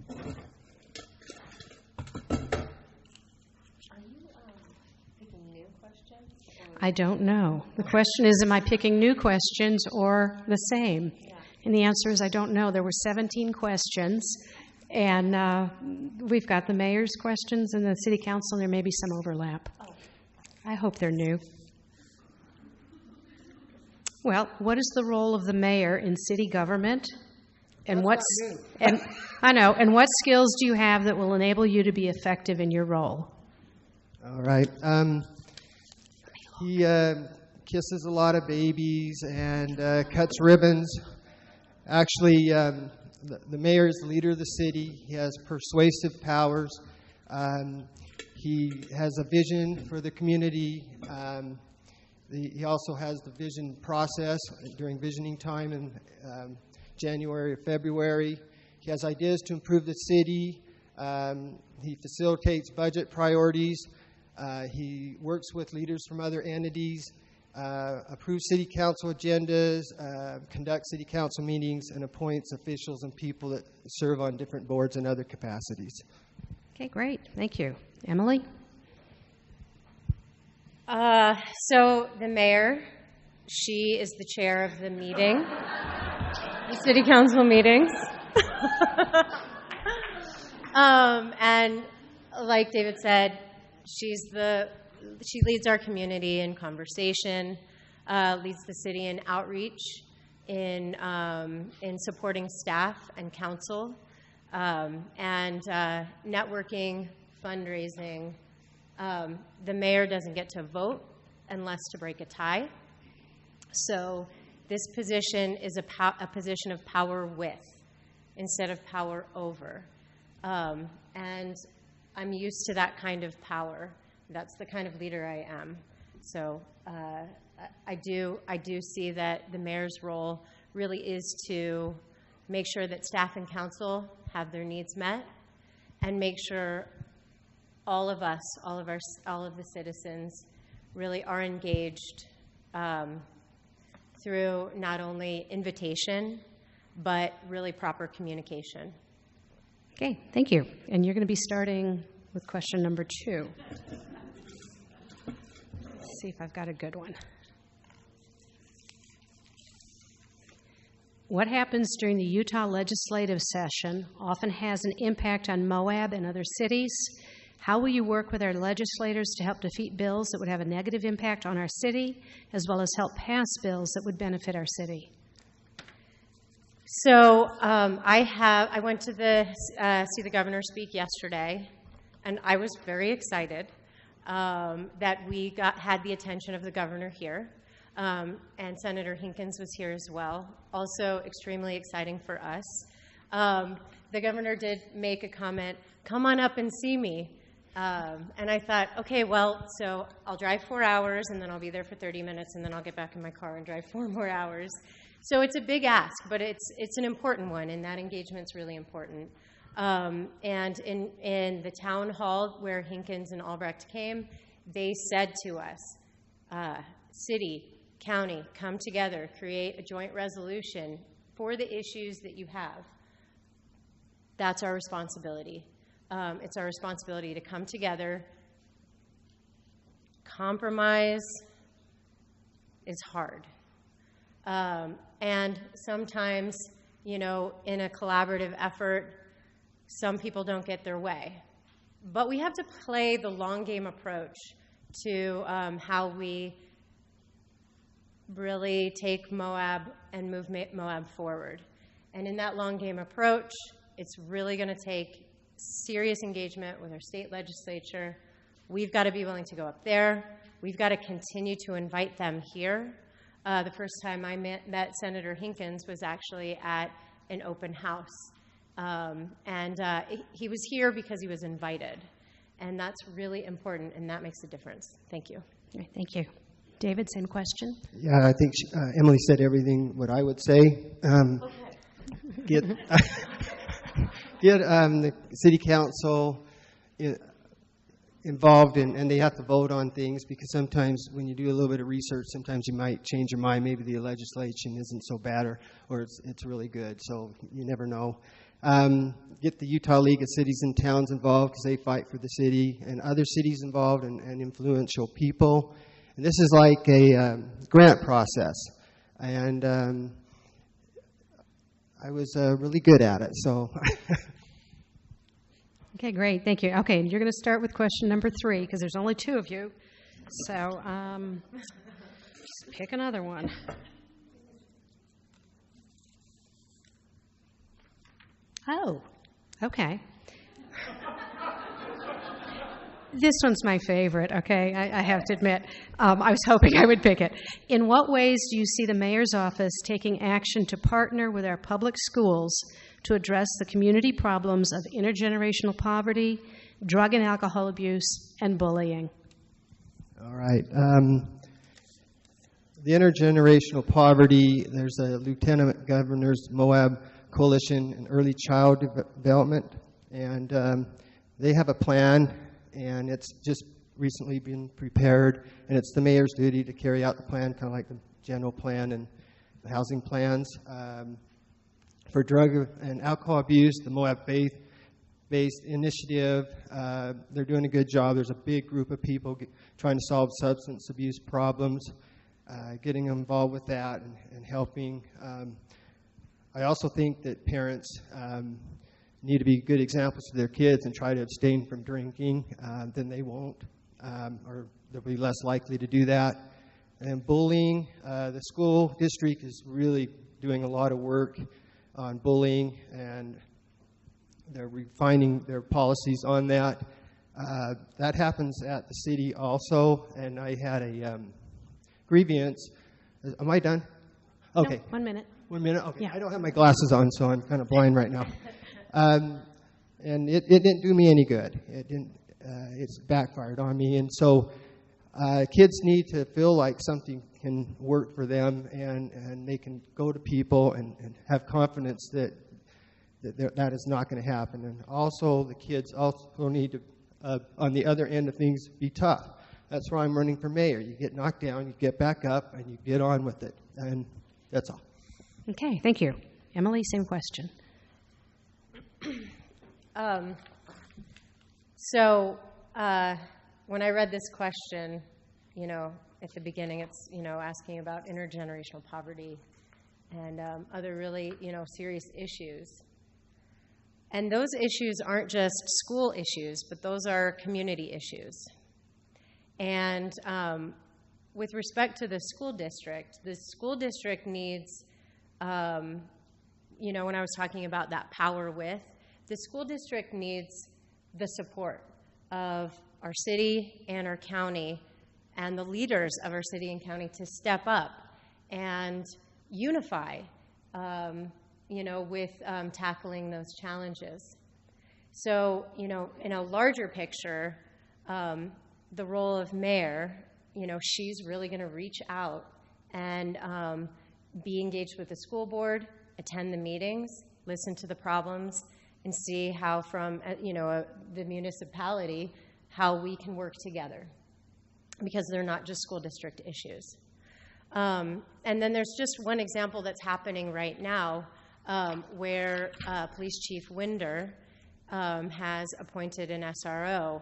you picking new questions? I don't know. The question is, am I picking new questions or the same? Yeah. And the answer is I don't know. There were 17 questions, and we've got the mayor's questions and the city council, and there may be some overlap. Oh. I hope they're new. Well, what is the role of the mayor in city government? And what skills do you have that will enable you to be effective in your role? All right. He kisses a lot of babies and cuts ribbons. Actually, the mayor is the leader of the city. He has persuasive powers. He has a vision for the community. He also has the vision process during visioning time in January or February. He has ideas to improve the city. He facilitates budget priorities. He works with leaders from other entities, approves city council agendas, conducts city council meetings, and appoints officials and people that serve on different boards and other capacities. Okay, great. Thank you. Emily? So the mayor, she is the chair of the meeting, the city council meetings. And like David said, she leads our community in conversation, leads the city in outreach, in supporting staff and council, and networking, fundraising. The mayor doesn't get to vote unless to break a tie. So this position is a position of power with instead of power over. And I'm used to that kind of power. That's the kind of leader I am. So I do see that the mayor's role really is to make sure that staff and council have their needs met and make sure all of us, all of the citizens really are engaged through not only invitation, but really proper communication. Okay, thank you. And you're going to be starting with question number 2. Let's see if I've got a good one. What happens during the Utah legislative session often has an impact on Moab and other cities. How will you work with our legislators to help defeat bills that would have a negative impact on our city, as well as help pass bills that would benefit our city? So I went to see the governor speak yesterday, and I was very excited that we had the attention of the governor here. And Senator Hinkins was here as well. Also extremely exciting for us. The governor did make a comment, come on up and see me. And I thought, okay, well, so I'll drive 4 hours, and then I'll be there for 30 minutes, and then I'll get back in my car and drive 4 more hours. So it's a big ask, but it's an important one, and that engagement's really important. And in the town hall where Hinkins and Albrecht came, they said to us, city, county, come together, create a joint resolution for the issues that you have. That's our responsibility. It's our responsibility to come together. Compromise is hard. And sometimes, in a collaborative effort, some people don't get their way. But we have to play the long game approach to how we really take Moab and move Moab forward. And in that long game approach, it's really going to take serious engagement with our state legislature. We've got to be willing to go up there. We've got to continue to invite them here. The first time I met Senator Hinkins was actually at an open house. He was here because he was invited. And that's really important, and that makes a difference. Thank you. Okay, thank you. David, same question? Yeah, I think Emily said everything what I would say. Get the city council involved and they have to vote on things, because sometimes when you do a little bit of research, sometimes you might change your mind. Maybe the legislation isn't so bad, or it's really good. So you never know. Get the Utah League of Cities and Towns involved, because they fight for the city, and other cities involved, and influential people. And this is like a grant process. And I was really good at it, so. Okay, great. Thank you. Okay, and you're going to start with question number 3, because there's only 2 of you. So just pick another one. Oh, okay. This one's my favorite, okay? I have to admit. I was hoping I would pick it. In what ways do you see the mayor's office taking action to partner with our public schools to address the community problems of intergenerational poverty, drug and alcohol abuse, and bullying? All right. The intergenerational poverty, there's a Lieutenant Governor's Moab Coalition in Early Child Development, and they have a plan, and it's just recently been prepared, and it's the mayor's duty to carry out the plan, kind of like the general plan and the housing plans. For drug and alcohol abuse, the Moab Faith-Based Initiative, they're doing a good job. There's a big group of people trying to solve substance abuse problems, getting them involved with that and helping. I also think that parents need to be good examples to their kids and try to abstain from drinking. Then they won't, or they'll be less likely to do that. And bullying, the school district is really doing a lot of work on bullying, and they're refining their policies on that. That happens at the city also, and I had a grievance. Am I done? Okay. No, 1 minute. 1 minute? Okay. Yeah. I don't have my glasses on, so I'm kind of blind right now. And it didn't do me any good. It's backfired on me. And so kids need to feel like something can work for them, and they can go to people and have confidence that is not going to happen. And also the kids also need to, on the other end of things, be tough. That's why I'm running for mayor. You get knocked down, you get back up, and you get on with it. And that's all. Okay, thank you. Emily, same question. When I read this question, at the beginning, it's, asking about intergenerational poverty and other really, serious issues. And those issues aren't just school issues, but those are community issues. And with respect to the school district needs, when I was talking about that power with, the school district needs the support of our city and our county and the leaders of our city and county to step up and unify, with tackling those challenges. So, in a larger picture, the role of mayor, she's really going to reach out and be engaged with the school board, attend the meetings, listen to the problems, and see how from, the municipality, how we can work together, because they're not just school district issues. And then there's just one example that's happening right now where Police Chief Winder has appointed an SRO,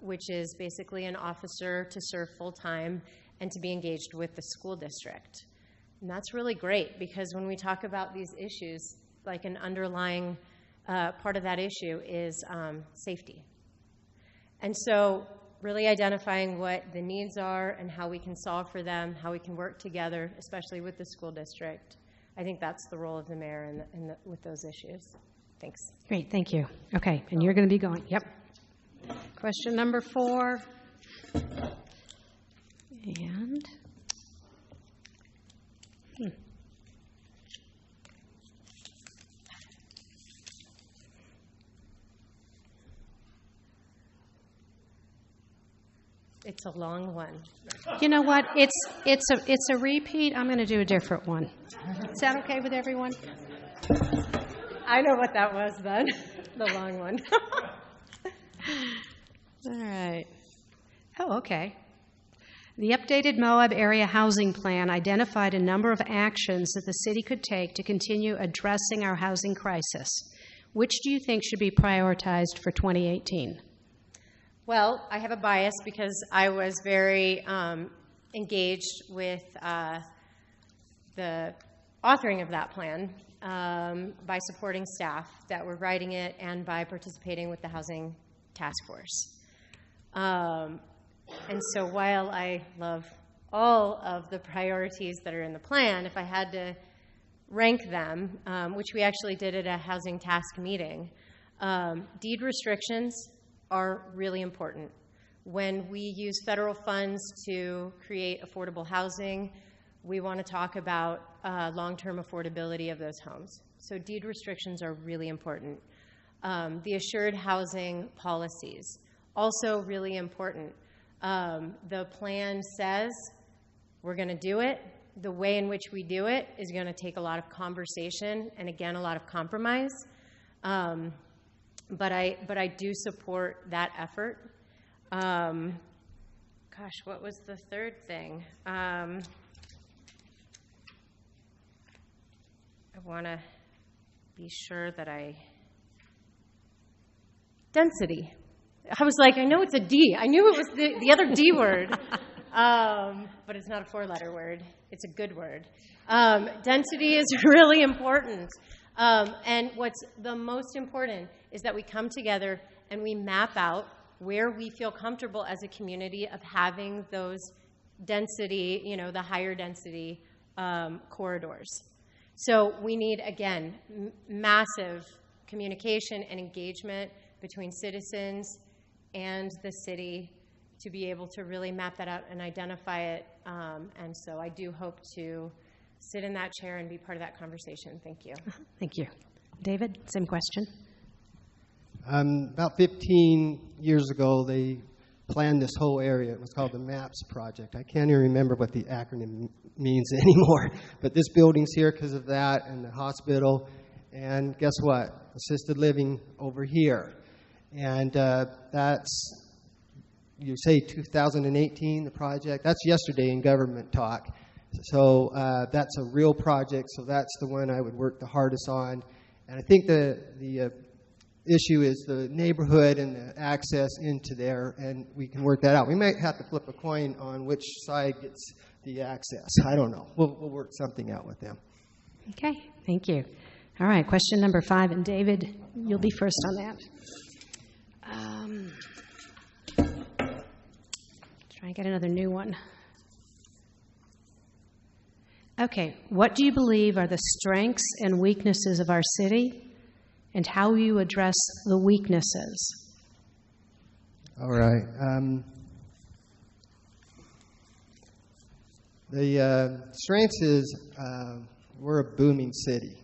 which is basically an officer to serve full-time and to be engaged with the school district. And that's really great, because when we talk about these issues, like an underlying part of that issue is safety. And so really identifying what the needs are and how we can solve for them, how we can work together, especially with the school district. I think that's the role of the mayor with those issues. Thanks. Great, thank you. Okay, and you're going to be going. Yep. Question number 4. And it's a long one. you know what? It's a repeat. I'm going to do a different one. Is that okay with everyone? I know what that was then. The long one. All right. Oh, okay. The updated Moab area housing plan identified a number of actions that the city could take to continue addressing our housing crisis. Which do you think should be prioritized for 2018? Well, I have a bias because I was very engaged with the authoring of that plan by supporting staff that were writing it and by participating with the Housing Task Force. And so while I love all of the priorities that are in the plan, if I had to rank them, which we actually did at a housing task meeting, deed restrictions are really important. When we use federal funds to create affordable housing, we want to talk about long-term affordability of those homes. So deed restrictions are really important. The assured housing policies, also really important. The plan says we're going to do it. The way in which we do it is going to take a lot of conversation and, again, a lot of compromise. But I do support that effort. Gosh, what was the third thing? I want to be sure that density. I was like, I know it's a D. I knew it was the other D word. But it's not a 4-letter word. It's a good word. Density is really important. And what's the most important is that we come together and we map out where we feel comfortable as a community of having those density, the higher density corridors. So we need, again, massive communication and engagement between citizens and the city to be able to really map that out and identify it. And so I do hope to sit in that chair and be part of that conversation. Thank you. Thank you. David, same question. About 15 years ago, they planned this whole area. It was called the MAPS project. I can't even remember what the acronym means anymore. But this building's here because of that, and the hospital. And guess what? Assisted living over here. And that's, you say 2018, the project. That's yesterday in government talk. So that's a real project, so that's the one I would work the hardest on. And I think the issue is the neighborhood and the access into there, and we can work that out. We might have to flip a coin on which side gets the access. I don't know. We'll work something out with them. Okay, thank you. All right, question number 5, and David, you'll be first on that. Try and get another new one. Okay, what do you believe are the strengths and weaknesses of our city, and how will you address the weaknesses? All right. The strengths is we're a booming city.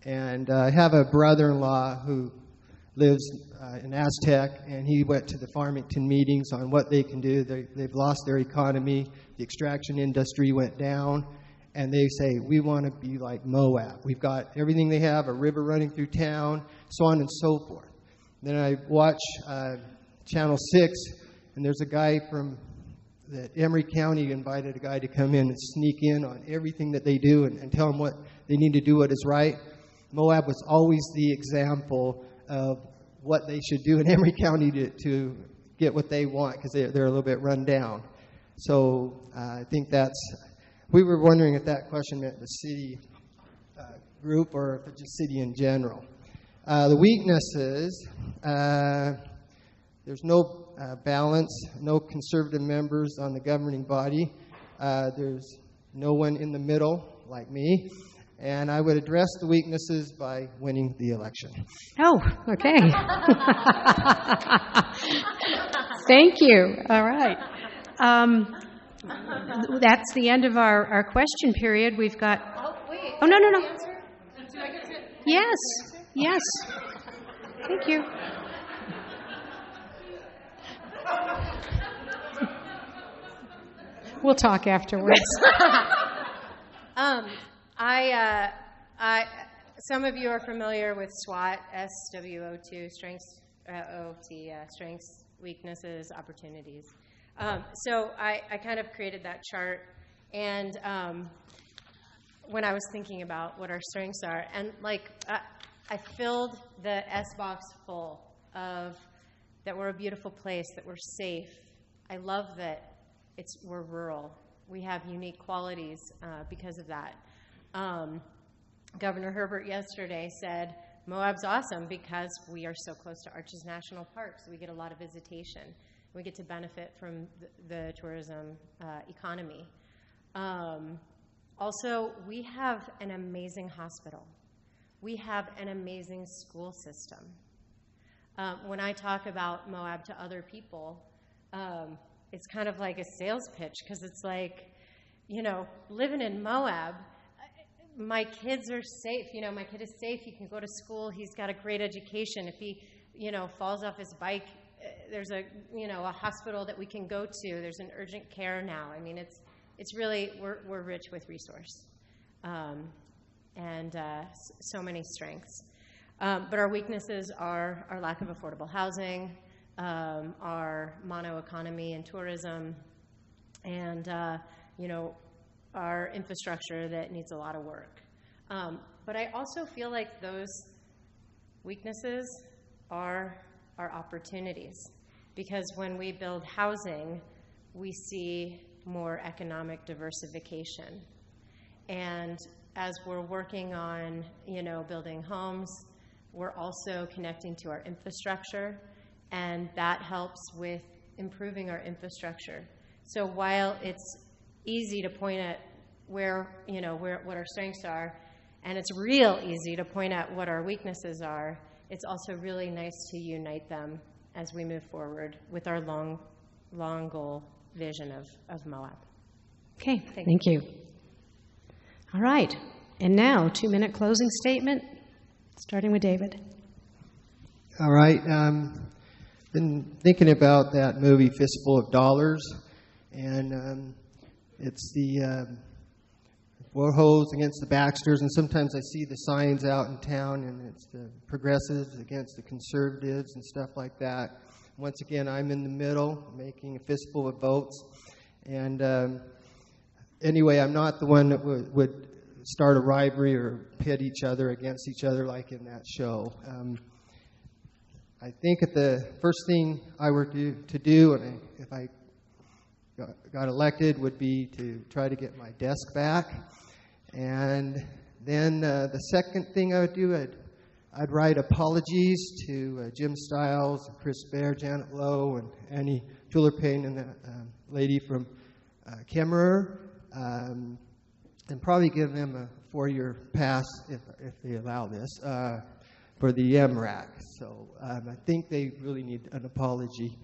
And I have a brother-in-law who lives in Aztec, and he went to the Farmington meetings on what they can do. They've lost their economy. The extraction industry went down, and they say, we want to be like Moab. We've got everything they have, a river running through town, so on and so forth. Then I watch Channel 6, and there's a guy from that Emery County invited a guy to come in and sneak in on everything that they do and tell them what they need to do, what is right. Moab was always the example of what they should do in Emery County to get what they want, because they're a little bit run down. So I think we were wondering if that question meant the city group or if it's just city in general. The weaknesses, there's no balance, no conservative members on the governing body. There's no one in the middle like me. And I would address the weaknesses by winning the election. Oh, okay. Thank you. All right. That's the end of our question period. We've got... Oh, wait. Oh, no. Yes. Yes. Thank you. We'll talk afterwards. Some of you are familiar with SWOT, SWO2, strengths, OT, strengths, weaknesses, opportunities. So I kind of created that chart, and when I was thinking about what our strengths are, and I filled the S box full of that we're a beautiful place, that we're safe. I love that we're rural. We have unique qualities because of that. Governor Herbert yesterday said, Moab's awesome because we are so close to Arches National Park, so we get a lot of visitation. We get to benefit from the tourism economy. Also, we have an amazing hospital. We have an amazing school system. When I talk about Moab to other people, it's kind of like a sales pitch, because it's like, living in Moab, my kids are safe. My kid is safe. He can go to school. He's got a great education. If he, falls off his bike, there's a hospital that we can go to. There's an urgent care now. I mean, it's really, we're rich with resource, and so many strengths. But our weaknesses are our lack of affordable housing, our mono economy and tourism, and our infrastructure that needs a lot of work. But I also feel like those weaknesses are our opportunities, because when we build housing, we see more economic diversification. And as we're working on, building homes, we're also connecting to our infrastructure, and that helps with improving our infrastructure. So while it's easy to point at what our strengths are, and it's real easy to point at what our weaknesses are, it's also really nice to unite them as we move forward with our long goal vision of Moab. Okay, thank you. All right, and now 2-minute closing statement, starting with David. All right. Been thinking about that movie Fistful of Dollars, and it's the Warhols against the Baxters, and sometimes I see the signs out in town, and it's the progressives against the conservatives and stuff like that. Once again, I'm in the middle, making a fistful of votes, and anyway, I'm not the one that would start a rivalry or pit each other against each other like in that show. I think that the first thing I were to do, and if I got elected, would be to try to get my desk back. And then the second thing I would do, I'd write apologies to Jim Stiles, Chris Baer, Janet Lowe, and Annie Tullerpain, and the lady from Kemmerer, and probably give them a 4-year pass, if they allow this, for the MRAC. So I think they really need an apology.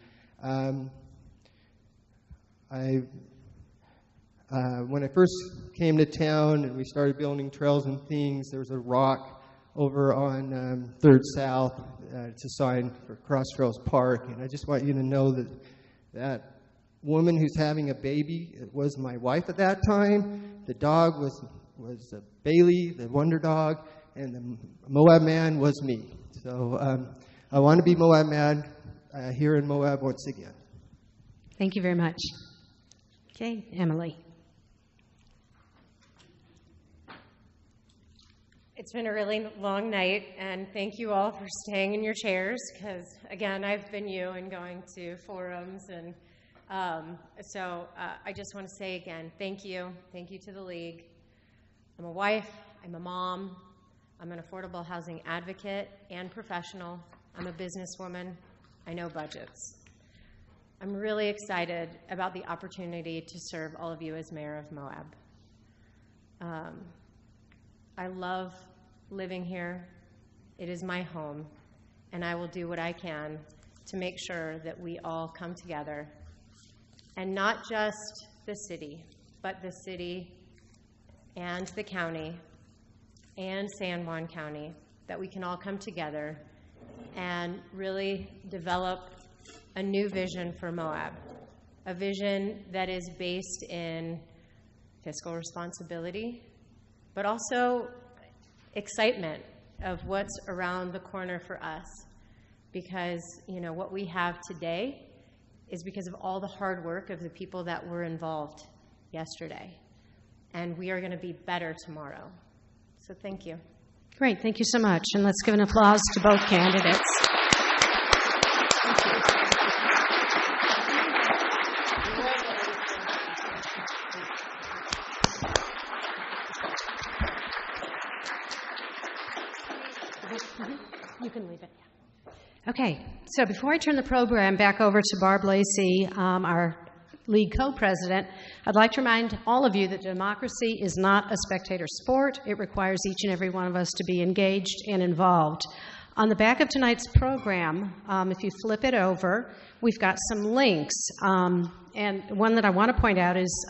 When I first came to town and we started building trails and things, there was a rock over on 3rd South. It's a sign for Cross Trails Park, and I just want you to know that that woman who's having a baby was my wife at that time. The dog was Bailey, the wonder dog, and the Moab man was me. So I want to be Moab man here in Moab once again. Thank you very much. Okay, Emily. It's been a really long night, and thank you all for staying in your chairs, because, again, I've been you and going to forums, and so I just want to say again, thank you. Thank you to the League. I'm a wife. I'm a mom. I'm an affordable housing advocate and professional. I'm a businesswoman. I know budgets. I'm really excited about the opportunity to serve all of you as mayor of Moab. I love living here. It is my home, and I will do what I can to make sure that we all come together, and not just the city, but the city and the county and San Juan County, that we can all come together and really develop a new vision for Moab, a vision that is based in fiscal responsibility, but also excitement of what's around the corner for us. Because, you know, what we have today is because of all the hard work of the people that were involved yesterday. And we are going to be better tomorrow. So thank you. Great, thank you so much. And let's give an applause to both candidates. You can leave it. Okay, so before I turn the program back over to Barb Lacey, our League co-president, I'd like to remind all of you that democracy is not a spectator sport. It requires each and every one of us to be engaged and involved. On the back of tonight's program, if you flip it over, we've got some links. And one that I want to point out is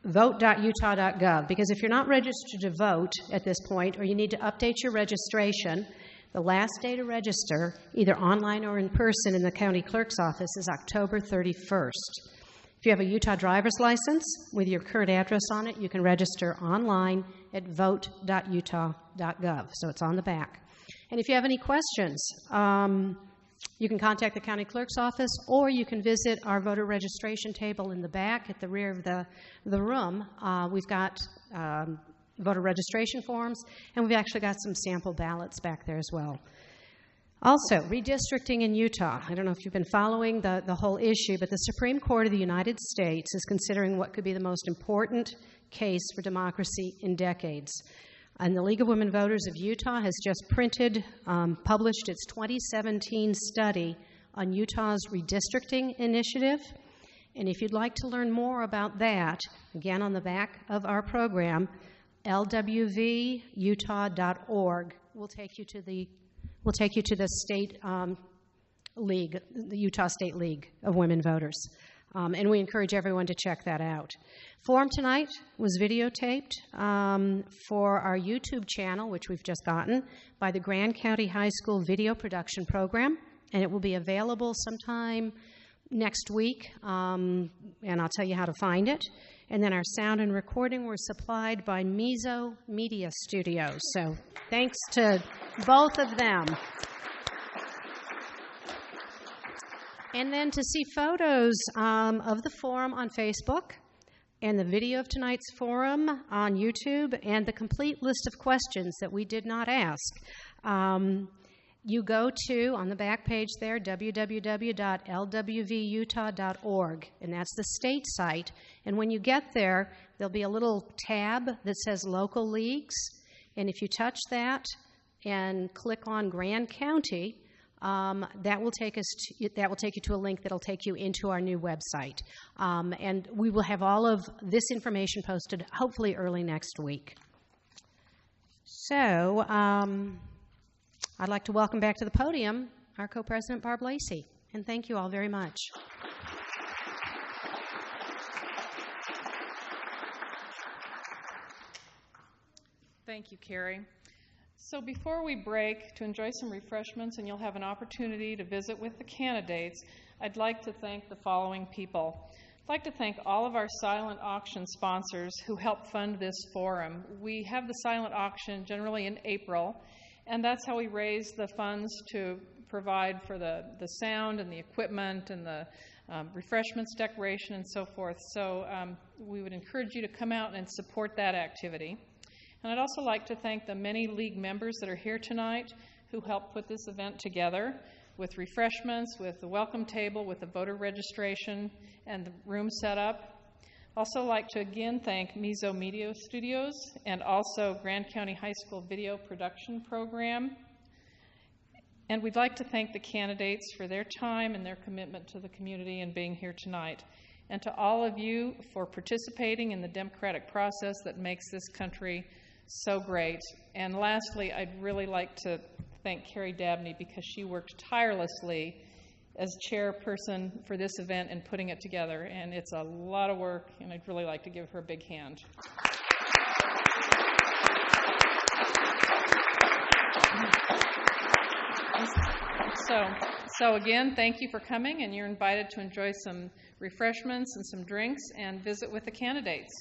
vote.utah.gov, because if you're not registered to vote at this point, or you need to update your registration, the last day to register, either online or in person in the county clerk's office, is October 31st. If you have a Utah driver's license with your current address on it, you can register online at vote.utah.gov. So it's on the back. And if you have any questions, you can contact the county clerk's office, or you can visit our voter registration table in the back at the rear of the room. We've got voter registration forms, and we've actually got some sample ballots back there as well. Also, redistricting in Utah. I don't know if you've been following the whole issue, but the Supreme Court of the United States is considering what could be the most important case for democracy in decades. And the League of Women Voters of Utah has just published its 2017 study on Utah's redistricting initiative. And if you'd like to learn more about that, again on the back of our program, lwvutah.org will take you to the state league, the Utah State League of Women Voters. And we encourage everyone to check that out. Forum tonight was videotaped for our YouTube channel, which we've just gotten, by the Grand County High School Video Production Program, and it will be available sometime next week, and I'll tell you how to find it. And then our sound and recording were supplied by Mizo Media Studios. So thanks to both of them. And then to see photos of the forum on Facebook, and the video of tonight's forum on YouTube, and the complete list of questions that we did not ask, you go to, on the back page there, www.lwvutah.org, and that's the state site. And when you get there, there'll be a little tab that says Local Leagues, and if you touch that and click on Grand County, that will take you to a link that'll take you into our new website. And we will have all of this information posted hopefully early next week. So I'd like to welcome back to the podium our co-president, Barb Lacey. And thank you all very much. Thank you, Carrie. So before we break to enjoy some refreshments and you'll have an opportunity to visit with the candidates, I'd like to thank the following people. I'd like to thank all of our silent auction sponsors who help fund this forum. We have the silent auction generally in April, and that's how we raise the funds to provide for the sound and the equipment and the refreshments, decoration, and so forth. So we would encourage you to come out and support that activity. And I'd also like to thank the many league members that are here tonight who helped put this event together with refreshments, with the welcome table, with the voter registration, and the room setup. Also like to again thank Mizo Media Studios and also Grand County High School Video Production Program. And we'd like to thank the candidates for their time and their commitment to the community and being here tonight. And to all of you for participating in the democratic process that makes this country so great. And lastly, I'd really like to thank Carrie Dabney because she worked tirelessly as chairperson for this event and putting it together. And it's a lot of work, and I'd really like to give her a big hand. So again, thank you for coming, and you're invited to enjoy some refreshments and some drinks and visit with the candidates.